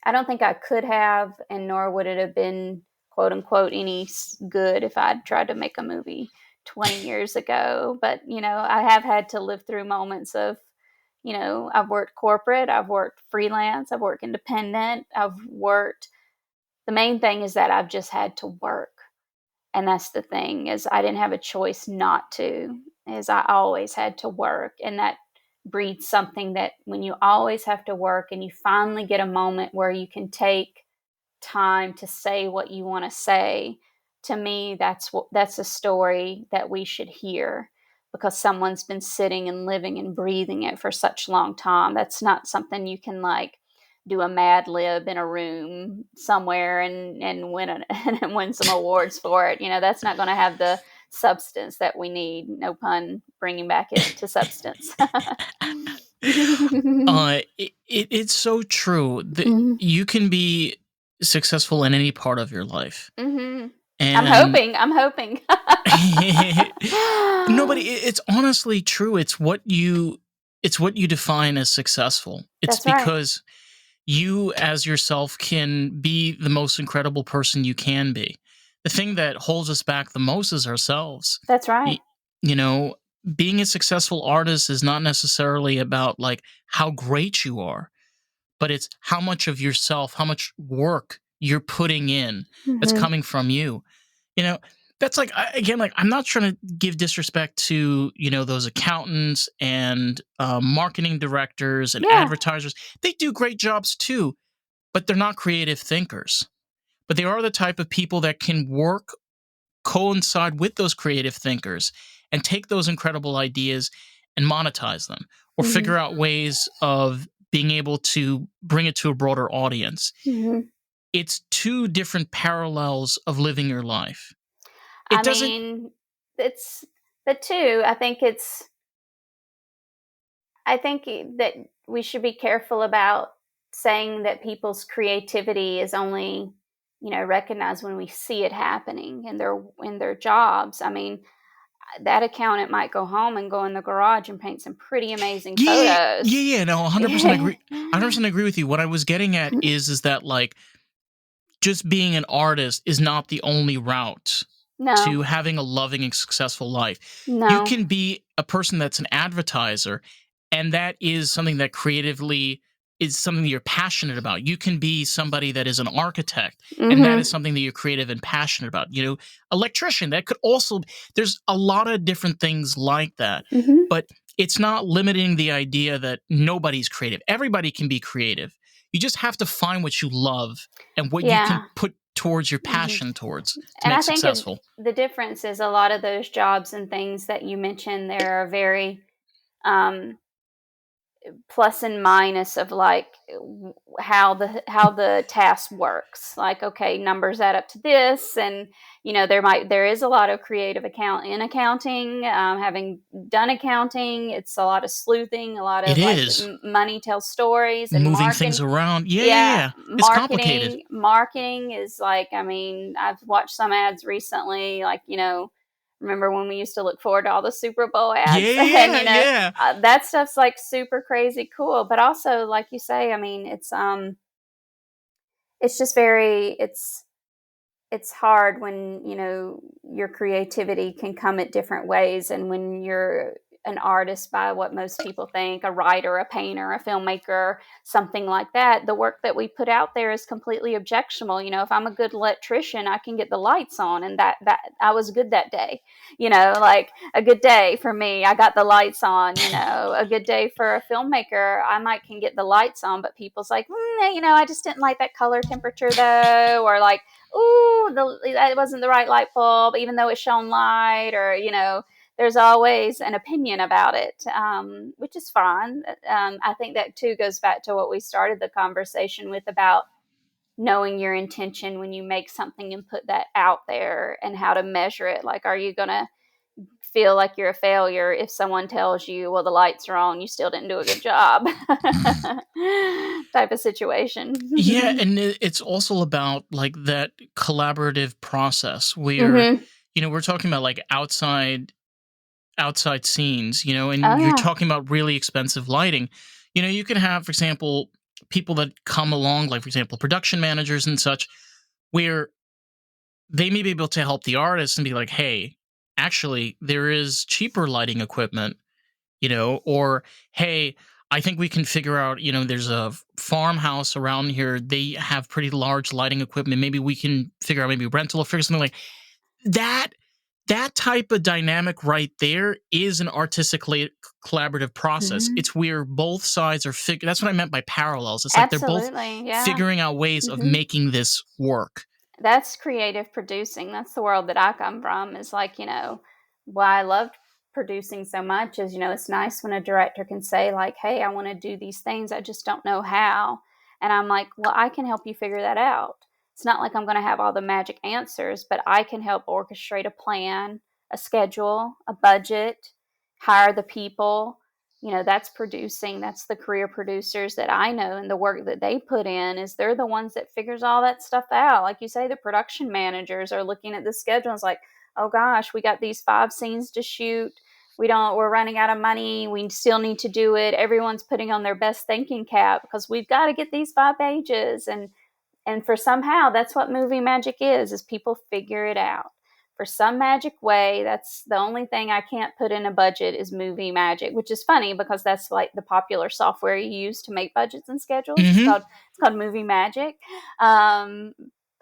I don't think I could have, and nor would it have been quote unquote any good if I'd tried to make a movie 20 years ago. But, I have had to live through moments of, I've worked corporate, I've worked freelance, I've worked independent, the main thing is that I've just had to work. And that's the thing, is I didn't have a choice not to, is I always had to work. And that breeds something that when you always have to work and you finally get a moment where you can take time to say what you want to say, to me that's a story that we should hear, because someone's been sitting and living and breathing it for such a long time. That's not something you can like do a mad lib in a room somewhere and win and win some awards for it. That's not going to have the substance that we need. No pun, bringing back it to substance. It's so true that Mhm. you can be successful in any part of your life. Mhm. I'm And hoping. I'm hoping. no, but it's honestly true. It's what you define as successful. It's That's right. because you as yourself can be the most incredible person you can be. The thing that holds us back the most is ourselves. That's right. Y- You know, being a successful artist is not necessarily about like how great you are, but it's how much of yourself, how much work you're putting in that's Mhm. coming from you. You know, that's like again, like I'm not trying to give disrespect to those accountants and marketing directors and Yeah. advertisers. They do great jobs too, but they're not creative thinkers. But they are the type of people that can work coincide with those creative thinkers and take those incredible ideas and monetize them or Mhm. figure out ways of being able to bring it to a broader audience. Mhm. It's two different parallels of living your life. It I doesn't. mean, it's the two. I think that we should be careful about saying that people's creativity is only, recognized when we see it happening in their jobs. I mean, that accountant might go home and go in the garage and paint some pretty amazing Yeah, yeah, photos. yeah. No, 100% agree. 100% agree with you. What I was getting at is that like just being an artist is not the only route No, to having a loving and successful life. You no. can be a person that's an advertiser, and that is something that creatively is something that you're passionate about. You can be somebody that is an architect, and that is Mhm. something that you're creative and passionate about. Electrician, that could also, there's a lot of different things like that. Mhm. But it's not limiting the idea that nobody's creative. Everybody can be creative. You just have to find what you love and what you can Yeah. put towards your Mhm. passion towards to And I make think successful. the difference is a lot of those jobs and things that you mentioned there are very um, plus and minus of like how the task works. Like, okay, numbers add up to this, and there is a lot of creative accounting. Having done accounting, it's a lot of sleuthing, a lot It of like is money tells stories, and moving things around. Yeah, yeah, yeah, yeah. It's complicated. marketing is like, I mean, I've watched some ads recently, like, remember when we used to look forward to all the Super Bowl Yeah, ads? And, yeah, yeah. that stuff's like super crazy cool. But also, like you say, I mean, it's just it's hard when, your creativity can come at different ways. And when you're an artist by what most people think, a writer, a painter, a filmmaker, something like that. The work that we put out there is completely objectionable. You know, if I'm a good electrician, I can get the lights on, and that I was good that day. You know, like a good day for me, I got the lights on. You know, a good day for a filmmaker, I might can get the lights on, but people's like, you know, I just didn't like that color temperature though, or like, ooh, that wasn't the right light bulb, even though it shone light, or you know, there's always an opinion about it, which is fine. I think that too goes back to what we started the conversation with about knowing your intention when you make something and put that out there and how to measure it. Like, are you going to feel like you're a failure if someone tells you, well, the lights are on, you still didn't do a good job? Type of Yeah, situation. and it's also about like that collaborative process where, Hmm. we're talking about like outside scenes, Oh, and you're yeah. talking about really expensive lighting. You can have, for example, people that come along, like for example, production managers and such, where they may be able to help the artist and be like, hey, actually, there is cheaper lighting equipment, or hey, I think we can figure out, there's a farmhouse around here. They have pretty large lighting equipment. Maybe we can figure out maybe rental or figure something like that. That type of dynamic right there is an collaborative process. Hmm. It's where both sides are that's what I meant by parallels. It's like they're both Absolutely. Yeah. figuring out ways of Hmm. making this work. That's creative producing. That's the world that I come from. Is like, you know, why I loved producing so much is, you know, it's nice when a director can say, like, hey, I want to do these things. I just don't know how. And I'm like, well, I can help you figure that out. It's not like I'm going to have all the magic answers, but I can help orchestrate a plan, a schedule, a budget, hire the people. You know, that's producing. That's the career producers that I know, and the work that they put in is they're the ones that figures all that stuff out. Like you say, the production managers are looking at the schedule and it's like, oh gosh, we got these 5 scenes to shoot. We're running out of money. We still need to do it. Everyone's putting on their best thinking cap because we've got to get these 5 pages. And for somehow that's what movie magic is people figure it out for some magic way. That's the only thing I can't put in a budget is movie magic, which is funny because that's like the popular software you use to make budgets and schedules. it's Hmm. called it's called movie magic. um,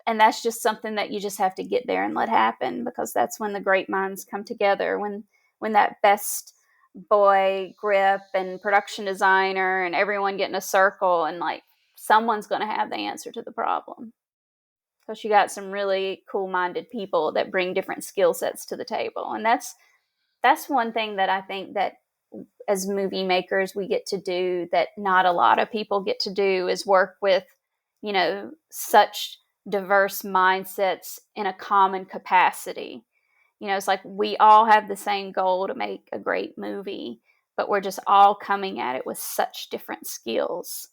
and that's just something that you just have to get there and let happen, because that's when the great minds come together, when that best boy grip and production designer and everyone get in a circle, and like someone's going to have the answer to the problem, because you got some really cool-minded people that bring different skill sets to the table. And that's one thing that I think that as movie makers we get to do that not a lot of people get to do, is work with, you know, such diverse mindsets in a common capacity. You know, it's like we all have the same goal to make a great movie, but we're just all coming at it with such different skills,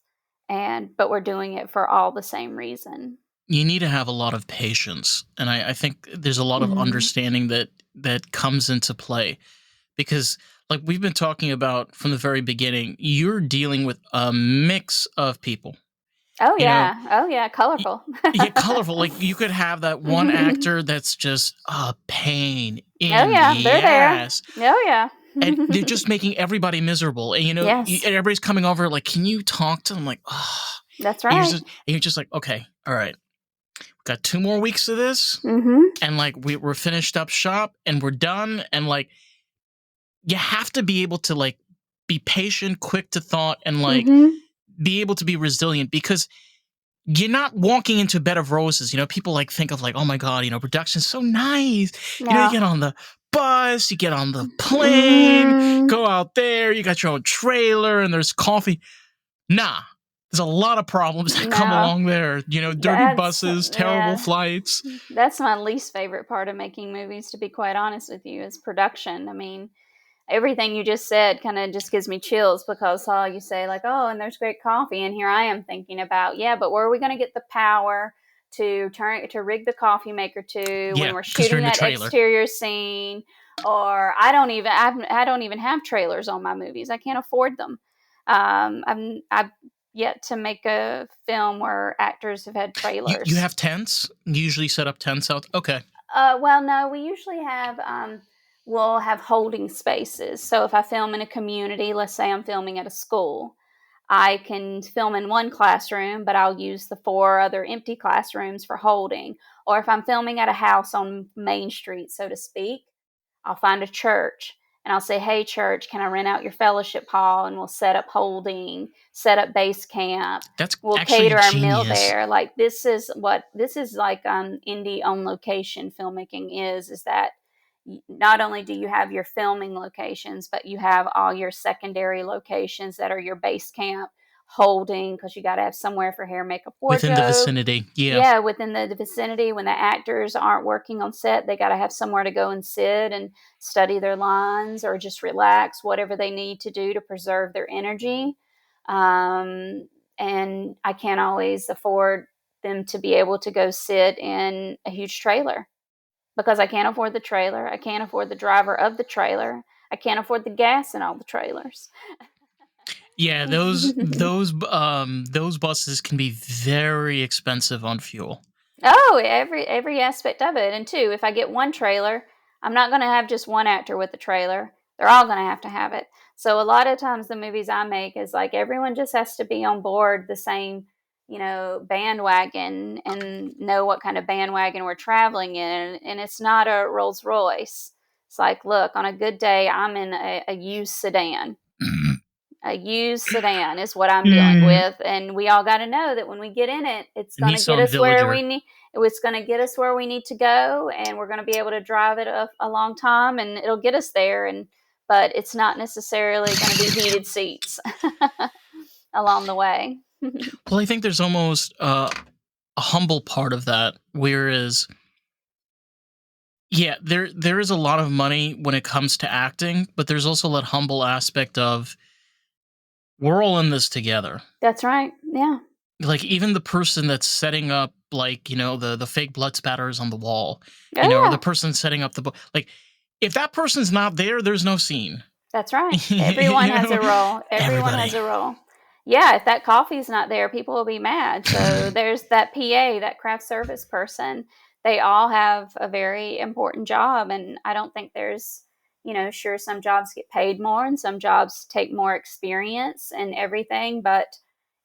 and but we're doing it for all the same reason. You need to have a lot of patience, and I think there's a lot of Mhm. understanding that comes into play because, like we've been talking about from the very beginning, you're dealing with a mix of people. Oh You know, yeah. Oh yeah, y- colorful. yeah, colorful. Like you could have that one actor that's just a pain Oh in yeah, the they're there. ass, Oh yeah. and they're just making everybody miserable. And Yes, and everybody's coming over like, can you talk to them? Like, oh, that's and right. you're just like, okay, all right, got 2 more weeks of this, Mhm. and like we're finished up shop and we're done. And like you have to be able to like be patient, quick to thought, and like Mhm. be able to be resilient because you're not walking into a bed of roses. People like think of like, oh my god, production's so nice. You Yeah. get on the bus, you get on the plane, Mhm. go out there, you got your own trailer, and there's coffee. Nah, there's a lot of problems that come No. along there. Dirty That's buses, terrible yeah. flights. That's my least favorite part of making movies, to be quite honest with you, is production. I mean, everything you just said kind of just gives me chills, because all you say like, oh, and there's great coffee, and here I am thinking about, yeah, but where are we going to get the power to rig the coffee maker to when Yeah, we're because you're shooting in the that trailer. exterior scene? Or I don't even have trailers on my movies. I can't afford them. I've yet to make a film where actors have had You trailers. have tents. You usually set up tents out. Okay. Well, no, we usually have. will have holding spaces. So if I film in a community, let's say I'm filming at a school, I can film in one classroom, but I'll use the 4 other empty classrooms for holding. Or if I'm filming at a house on Main Street, so to speak, I'll find a church and I'll say, "Hey, church, can I rent out your fellowship hall?" And we'll set up holding, set up base camp. That's We'll actually cater our meal genius. there. Like this is like indie on location filmmaking is that not only do you have your filming locations, but you have all your secondary locations that are your base camp holding because you got to have somewhere for hair, makeup, Within the wardrobe. vicinity. Yeah. Yeah, within the vicinity, when the actors aren't working on set, they got to have somewhere to go and sit and study their lines or just relax, whatever they need to do to preserve their energy. Um, and I can't always afford them to be able to go sit in a huge trailer because I can't afford the trailer. I can't afford the driver of the trailer. I can't afford the gas in all the trailers. Yeah, those buses can be very expensive on fuel. Oh, every aspect of it. And two, if I get one trailer, I'm not going to have just one actor with the trailer. They're all going to have it. So a lot of times the movies I make is like everyone just has to be on board the same, bandwagon and know what kind of bandwagon we're traveling in. And it's not a Rolls Royce. It's like, look, on a good day, I'm in a used sedan. A used sedan is what I'm dealing Mm, with, and we all got to know that when we get in it, it's going to get Nissan us where Villager. we need. It's going to get us where we need to go, and we're going to be able to drive it a long time, and it'll get us there. But it's not necessarily going to be heated seats along the way. Well, I think there's almost a humble part of that, whereas yeah, there is a lot of money when it comes to acting, but there's also that humble aspect of we're all in this together. That's right. Yeah. Like even the person that's setting up, like, the fake blood spatters on the wall, or the Oh yeah. person setting up like, if that person's not there, there's no scene. That's right. Everyone you has know a role. Everyone has Everybody. a role. Yeah, if that coffee's not there, people will be mad. So there's that PA, that craft service person. They all have a very important job. And I don't think there's, sure, some jobs get paid more and some jobs take more experience and everything. But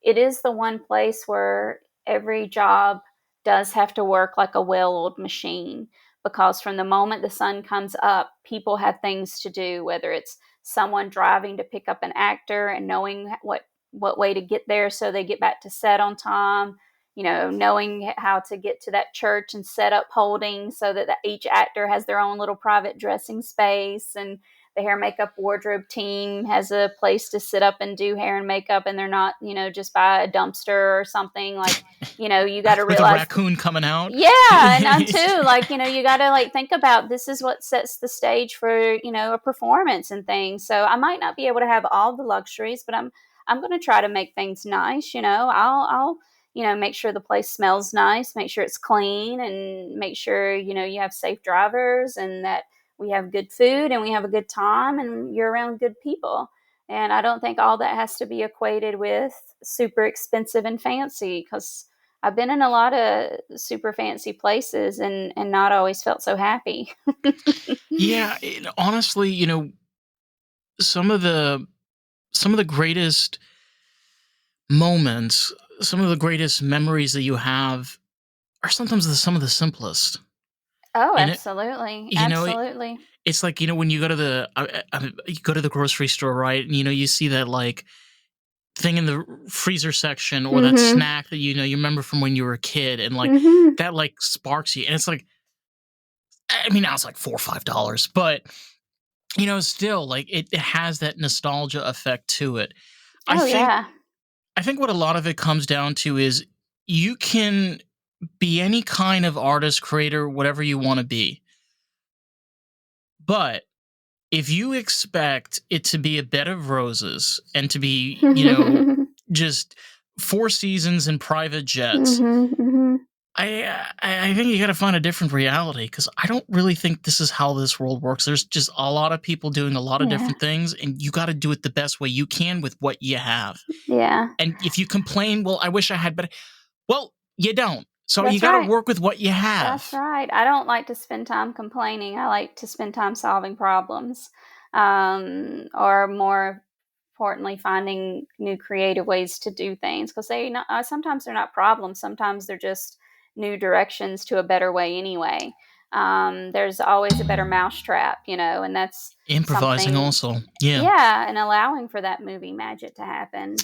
it is the one place where every job does have to work like a well oiled machine because from the moment the sun comes up, people have things to do, whether it's someone driving to pick up an actor and knowing what way to get there so they get back to set on time, knowing how to get to that church and set up holding so that each actor has their own little private dressing space, and the hair makeup wardrobe team has a place to sit up and do hair and makeup, and they're not, just by a dumpster or something. Like, you got to With a realize, raccoon coming out. yeah, and I'm too. Like, you got to like think about this is what sets the stage for, a performance and things. So I might not be able to have all the luxuries, but I'm going to try to make things nice. I'll make sure the place smells nice, make sure it's clean, and make sure you have safe drivers and that we have good food and we have a good time and you're around good people. And I don't think all that has to be equated with super expensive and fancy because I've been in a lot of super fancy places and not always felt so happy. Yeah, honestly, some of the some of the greatest moments, some of the greatest memories that you have are sometimes some of the simplest. Oh, And it, absolutely. you know, it, Absolutely. it's like, when you go to you go to the grocery store, right? And you see that like thing in the freezer section, or that Mhm. snack that you remember from when you were a kid, and like Mhm. that like sparks you. And it's like, I mean, now it's like $4 or $5, but still, like, it has that nostalgia effect to it. I Oh, think yeah. I think what a lot of it comes down to is you can be any kind of artist, creator, whatever you want to be. But if you expect it to be a bed of roses and to be, just four seasons and private jets, Mhm, mhm. I think you got to find a different reality, because I don't really think this is how this world works. There's just a lot of people doing a lot of Yeah. different things, and you got to do it the best way you can with what you have. Yeah. And if you complain, well, I wish I had better. Well, you don't. So you That's got to right. work with what you That's have. right. I don't like to spend time complaining. I like to spend time solving problems, or more importantly, finding new creative ways to do things. Because sometimes they're not problems. Sometimes they're just new directions to a better way. Anyway, there's always a better mousetrap, and that's Improvising something. also. Yeah. Yeah, and allowing for that movie magic to happen.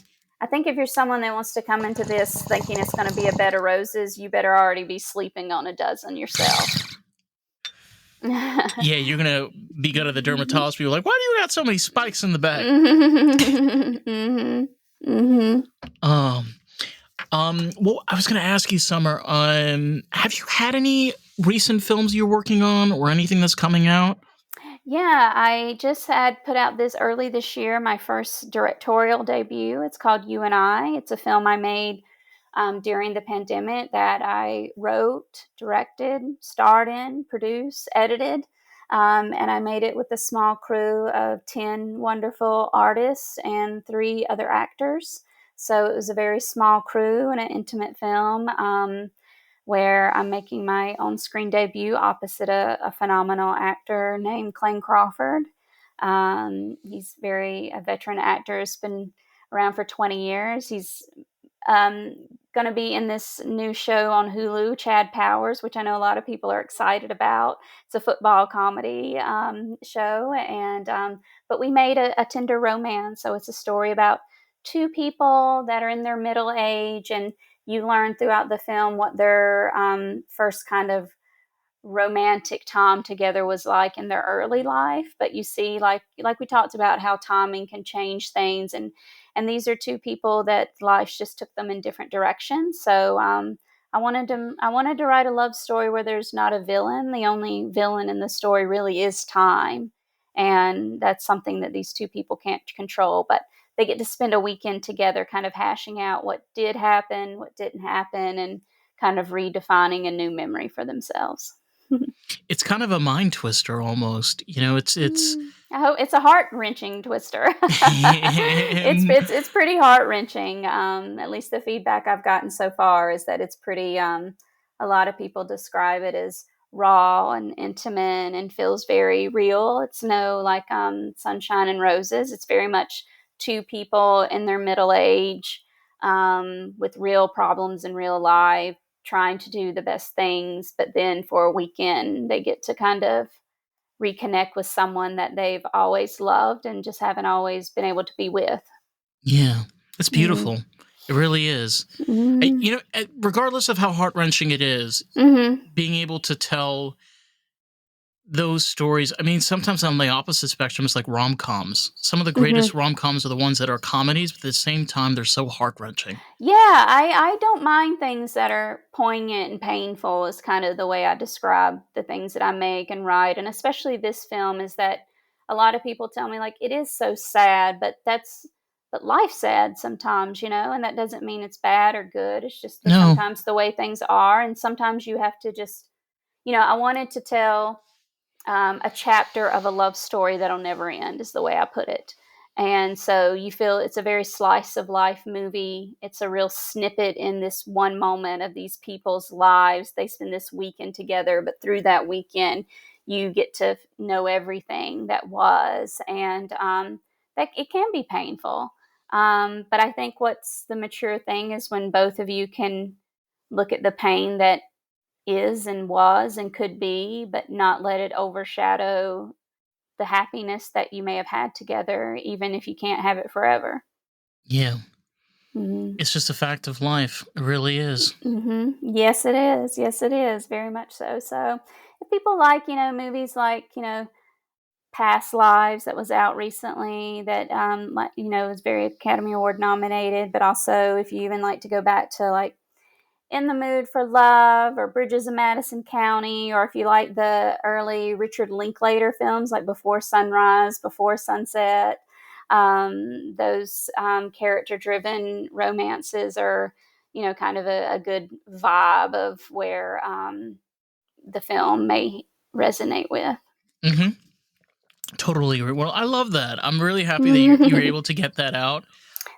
I think if you're someone that wants to come into this thinking it's going to be a bed of roses, you better already be sleeping on a dozen yourself. Yeah, you're gonna be good at the dermatologist. People like, why do you got so many spikes in the back? Mhm. Mhm. Um, well, I was gonna ask you, Summer. Have you had any recent films you're working on, or anything that's coming out? Yeah, I just had put out this early this year, my first directorial debut. It's called You and I. It's a film I made during the pandemic that I wrote, directed, starred in, produced, edited. And I made it with a small crew of 10 wonderful artists and 3 other actors. So it was a very small crew and an intimate film. Where I'm making my on screen debut opposite a phenomenal actor named Clayne Crawford. He's a veteran actor, has been around for 20 years. He's um, going to be in this new show on Hulu, Chad Powers, which I know a lot of people are excited about. It's a football comedy show, and but we made a tender romance. So it's a story about 2 people that are in their middle age, and you learn throughout the film what their first kind of romantic time together was like in their early life, but you see, like we talked about, how timing can change things, and these are 2 people that life just took them in different directions. So I wanted to write a love story where there's not a villain. The only villain in the story really is time, and that's something that these 2 people can't control, but they get to spend a weekend together kind of hashing out what did happen, what didn't happen, and kind of redefining a new memory for themselves. It's kind of a mind twister almost. It's I hope it's a heart-wrenching twister. It's pretty heart-wrenching. At least the feedback I've gotten so far is that it's pretty. A lot of people describe it as raw and intimate and feels very real. It's no like sunshine and roses. It's very much 2 people in their middle age, with real problems in real life, trying to do the best things, but then for a weekend they get to kind of reconnect with someone that they've always loved and just haven't always been able to be with. Yeah, it's Mhm. beautiful. It really is. Mhm. Regardless of how heart wrenching it is, Mhm. being able to tell those stories. I mean, sometimes on the opposite spectrum, it's like rom coms. Some of the greatest Mhm. rom coms are the ones that are comedies, but at the same time, they're so heart wrenching. Yeah, I don't mind things that are poignant and painful is kind of the way I describe the things that I make and write, and especially this film is that a lot of people tell me like it is so sad, but life's sad sometimes, and that doesn't mean it's bad or good. It's just No, sometimes the way things are, and sometimes you have to just, I wanted to tell a chapter of a love story that'll never end, is the way I put it. And so you feel it's a very slice of life movie. It's a real snippet in this one moment of these people's lives. They spend this weekend together, but through that weekend, you get to know everything that was. And that it can be painful. But I think what's the mature thing is when both of you can look at the pain that is and was and could be, but not let it overshadow the happiness that you may have had together, even if you can't have it forever. yeah, Mhm. it's just a fact of life. It really is. Mhm. Yes, it is. Yes, it is. Very much so. So, if people like, movies like, Past Lives that was out recently that was very Academy Award nominated, but also if you even like to go back to like In the Mood for Love or Bridges of Madison County, or if you like the early Richard Linklater films like Before Sunrise, Before Sunset, those character driven romances are, kind of a good vibe of where the film may resonate with. Hmm. Totally agree. Well, I love that. I'm really happy that you were able to get that out.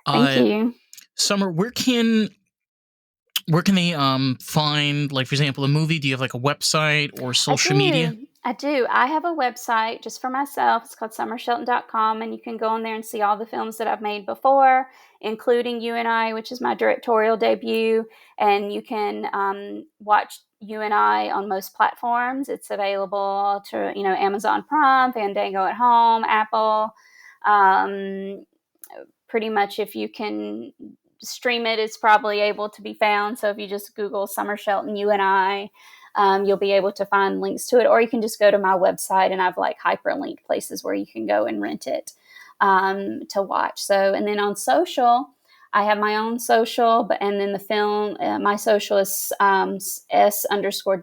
Thank Uh, you. Summer, where can Where can they find, like, for example, a movie? Do you have like a website or I social media? do. I do. I have a website just for myself. It's called summershelton.com, and you can go on there and see all the films that I've made before, including You and I, which is my directorial debut. And you can watch You and I on most platforms. It's available to, Amazon Prime, Fandango at Home, Apple. Um, Pretty much if you can stream it, it's probably able to be found. So if you just Google Summer Shelton, You and I, you'll be able to find links to it, or you can just go to my website and I've like hyperlinked places where you can go and rent it to watch. So, and then on social, I have my own social, and then the film, my social is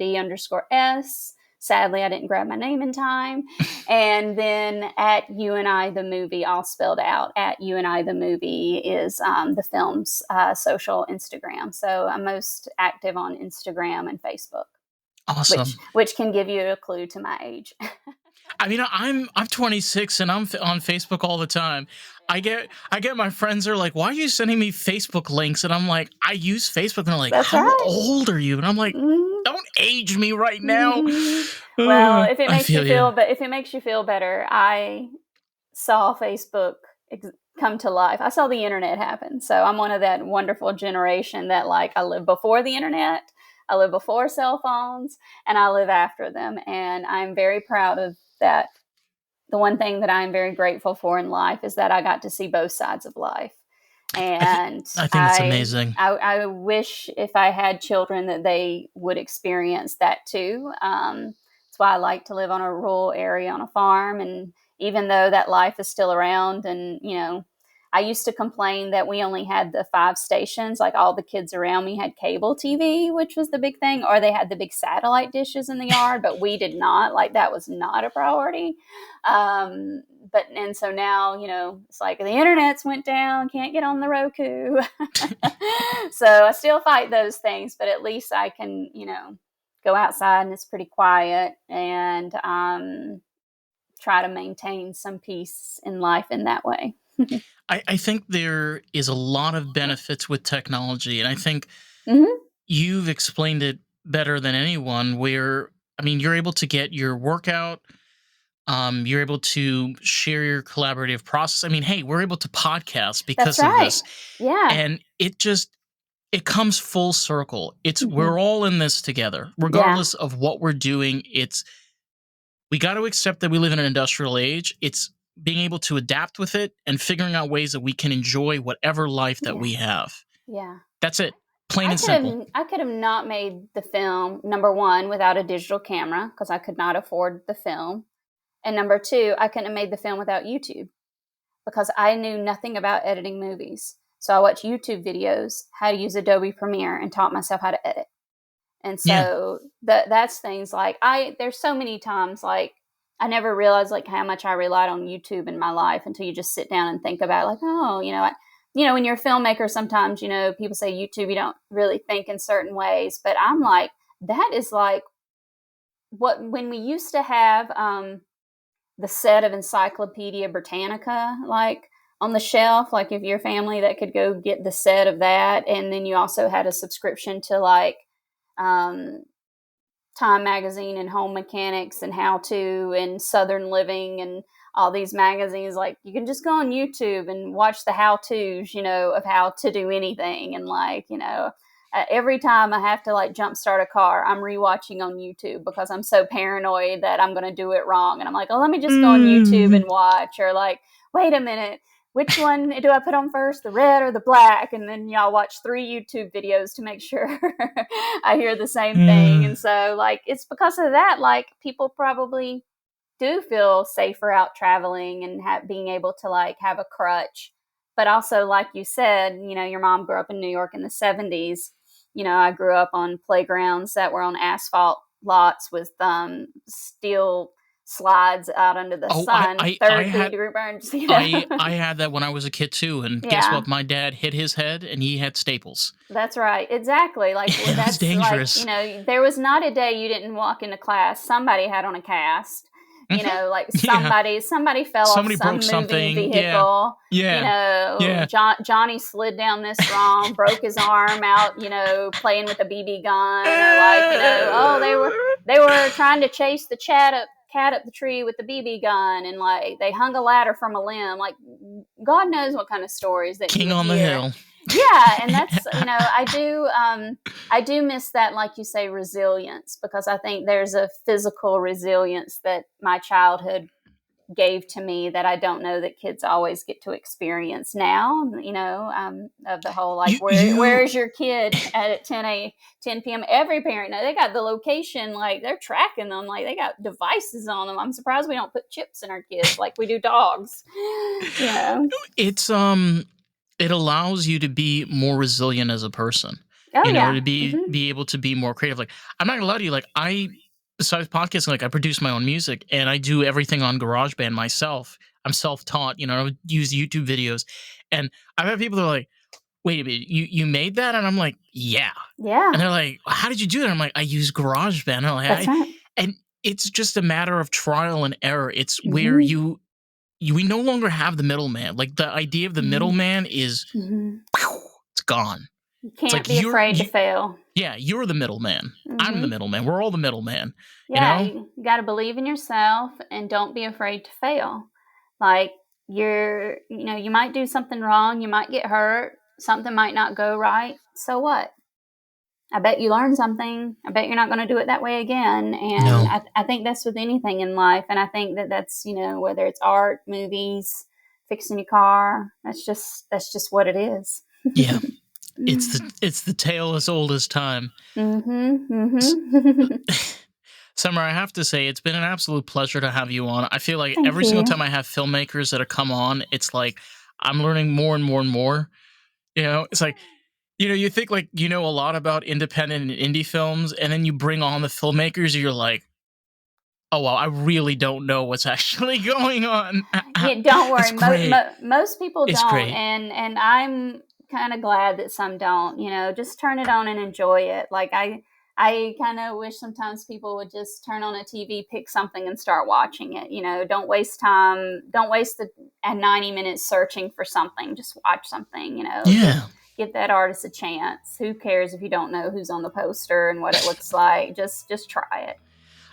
S_D_S. Sadly, I didn't grab my name in time. And then at You and I, the movie, all spelled out. At You and I, the movie is the film's social Instagram. So I'm most active on Instagram and Facebook, which Awesome. which can give you a clue to my age. I mean, I'm 26 and I'm on Facebook all the time. I get my friends are like, "Why are you sending me Facebook links?" And I'm like, "I use Facebook." And they're like, That's "How right. old are you?" And I'm like, Mhm. "Don't age me right now." Mhm. Well, if it I makes you feel you. feel, but if it makes you feel better, I saw Facebook come to life. I saw the internet happen. So I'm one of that wonderful generation that like I live before the internet, I live before cell phones, and I live after them. And I'm very proud of that. The one thing that I'm very grateful for in life is that I got to see both sides of life. I think And I think that's I amazing. I, I wish if I had children that they would experience that too. That's why I like to live on a rural area on a farm, and even though that life is still around, and I used to complain that we only had the 5 stations. Like all the kids around me had cable TV, which was the big thing, or they had the big satellite dishes in the yard, but we did not. Like that was not a priority. Um, and so now, it's like the internet's went down, can't get on the Roku. So I still fight those things, but at least I can, go outside and it's pretty quiet, and try to maintain some peace in life in that way. I think there is a lot of benefits with technology, and I think Hmm. you've explained it better than anyone. Where, I mean, you're able to get your workout. You're able to share your collaborative process. I mean, hey, we're able to podcast That's because of right. this, Yeah. and it comes full circle. It's Hmm. we're all in this together, Yeah. regardless of what we're doing. It's we got to accept that we live in an industrial age. It's being able to adapt with it and figuring out ways that we can enjoy whatever life that Yeah. we have. Yeah. That's it, plain I and could simple. have I could have not made the film, number one, without a digital camera because I could not afford the film. And number two, I couldn't have made the film without YouTube because I knew nothing about editing movies. So I watched YouTube videos how to use Adobe Premiere and taught myself how to edit. And Yeah. so that's things like there's so many times like I never realized like how much I relied on YouTube in my life until you just sit down and think about it, like, oh, when you're a filmmaker, sometimes, people say YouTube, you don't really think in certain ways, but I'm like, that is like when we used to have the set of Encyclopedia Britannica, like on the shelf, like if your family that could go get the set of that, and then you also had a subscription to like um, Time Magazine and Home Mechanics and How To and Southern Living and all these magazines. Like you can just go on YouTube and watch the how tos, of how to do anything. And like, every time I have to like jumpstart a car, I'm rewatching on YouTube because I'm so paranoid that I'm going to do it wrong. And I'm like, oh, let me just go on YouTube Mm. and watch. Or like, wait a minute, which one do I put on first, the red or the black? And then y'all watch 3 YouTube videos to make sure I hear the same thing. And so, like, it's because of that, like, people probably do feel safer out traveling and being able to, like, have a crutch. But also, like you said, your mom grew up in New York in the 70s. I grew up on playgrounds that were on asphalt lots with steel slides out under the Oh, sun, I third had degree burns, I had that when I was a kid too, and guess Yeah. what? My dad hit his head, and he had staples. That's right. Exactly. Like It was that's like, dangerous. there was not a day you didn't walk into class. Somebody had on a cast. like Yeah. somebody fell off Somebody some broke moving something. Yeah. vehicle. Yeah. Yeah. Johnny slid down this wrong, broke his arm out, playing with a BB gun, or like, oh, they were trying to chase the cat up the tree with the BB gun, and like they hung a ladder from a limb. Like, God knows what kind of stories that you King would on the hear. hill. Yeah, and that's, I do miss that, like you say, resilience, because I think there's a physical resilience that my childhood gave to me that I don't know that kids always get to experience now, of the whole, like, where You is your kid at 10 p.m. Every parent, they got the location, like they're tracking them, like they got devices on them. I'm surprised we don't put chips in our kids like we do dogs. it's it allows you to be more resilient as a person. Oh yeah. To be able to be more creative. Like, I'm not gonna lie to you, like, I besides podcasting, like, I produce my own music and I do everything on GarageBand myself. I'm self-taught, I use YouTube videos. And I've had people that are like, wait a minute, you made that? And I'm like, yeah. Yeah, And they're like, how did you do that? I'm like, I use GarageBand. And I'm like, that's right. and it's just a matter of trial and error. It's where Hmm. we no longer have the middleman. Like, the idea of the Hmm. middleman is Hmm. it's gone. You It's can't like be afraid to fail. yeah, you're the middleman. I'm the Hmm. middleman. We're all the middleman. You Yeah, know? you got to believe in yourself and don't be afraid to fail. Like, you might do something wrong, you might get hurt, something might not go right. So what? I bet you learn something. I bet you're not going to do it that way again. And No. I think that's with anything in life. And I think that's, whether it's art, movies, fixing your car, that's just what it is. Yeah. It's the tale as old as time. Mm-hmm. S- Mm-hmm. Summer, I have to say, it's been an absolute pleasure to have you on. I feel like Thank every single you. time I have filmmakers that have come on, it's like I'm learning more and more and more. It's like, you think, like, a lot about independent and indie films, and then you bring on the filmmakers, and you're like, oh, wow, I really don't know what's actually going on. Yeah, don't It's worry. great. Most people It's don't, great. and I'm kind of glad that some don't. Just turn it on and enjoy it. Like, I kind of wish sometimes people would just turn on a TV, pick something, and start watching it. Don't waste time. Don't waste the 90 minutes searching for something. Just watch something. Yeah. Give that artist a chance. Who cares if you don't know who's on the poster and what it looks like? Just try it.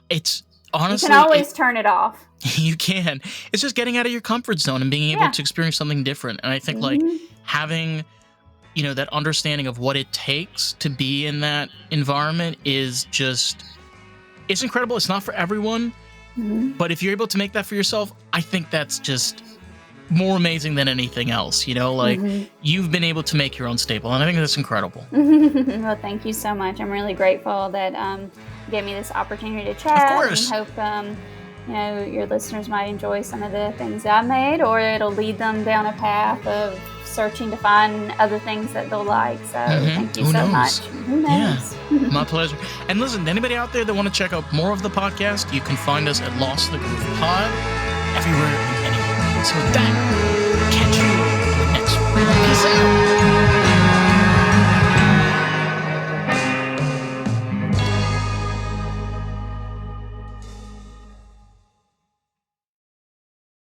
It's You can honestly, always turn it off. you can. It's just getting out of your comfort zone and being able Yeah. to experience something different. And I think, like, Hmm. having, that understanding of what it takes to be in that environment is just, it's incredible. It's not for everyone, Hmm. but if you're able to make that for yourself, I think that's just more amazing than anything else. Like, Hmm. you've been able to make your own staple. And I think that's incredible. Well, thank you so much. I'm really grateful that you gave me this opportunity to Of chat, and course. hope your listeners might enjoy some of the things I made, or it'll lead them down a path of searching to find other things that they'll like. So thank you Who so knows? much. Who knows? Yeah, my pleasure. And listen, anybody out there that want to check out more of the podcast, you can find us at Lost in the Groove Pod everywhere and anywhere. So with that,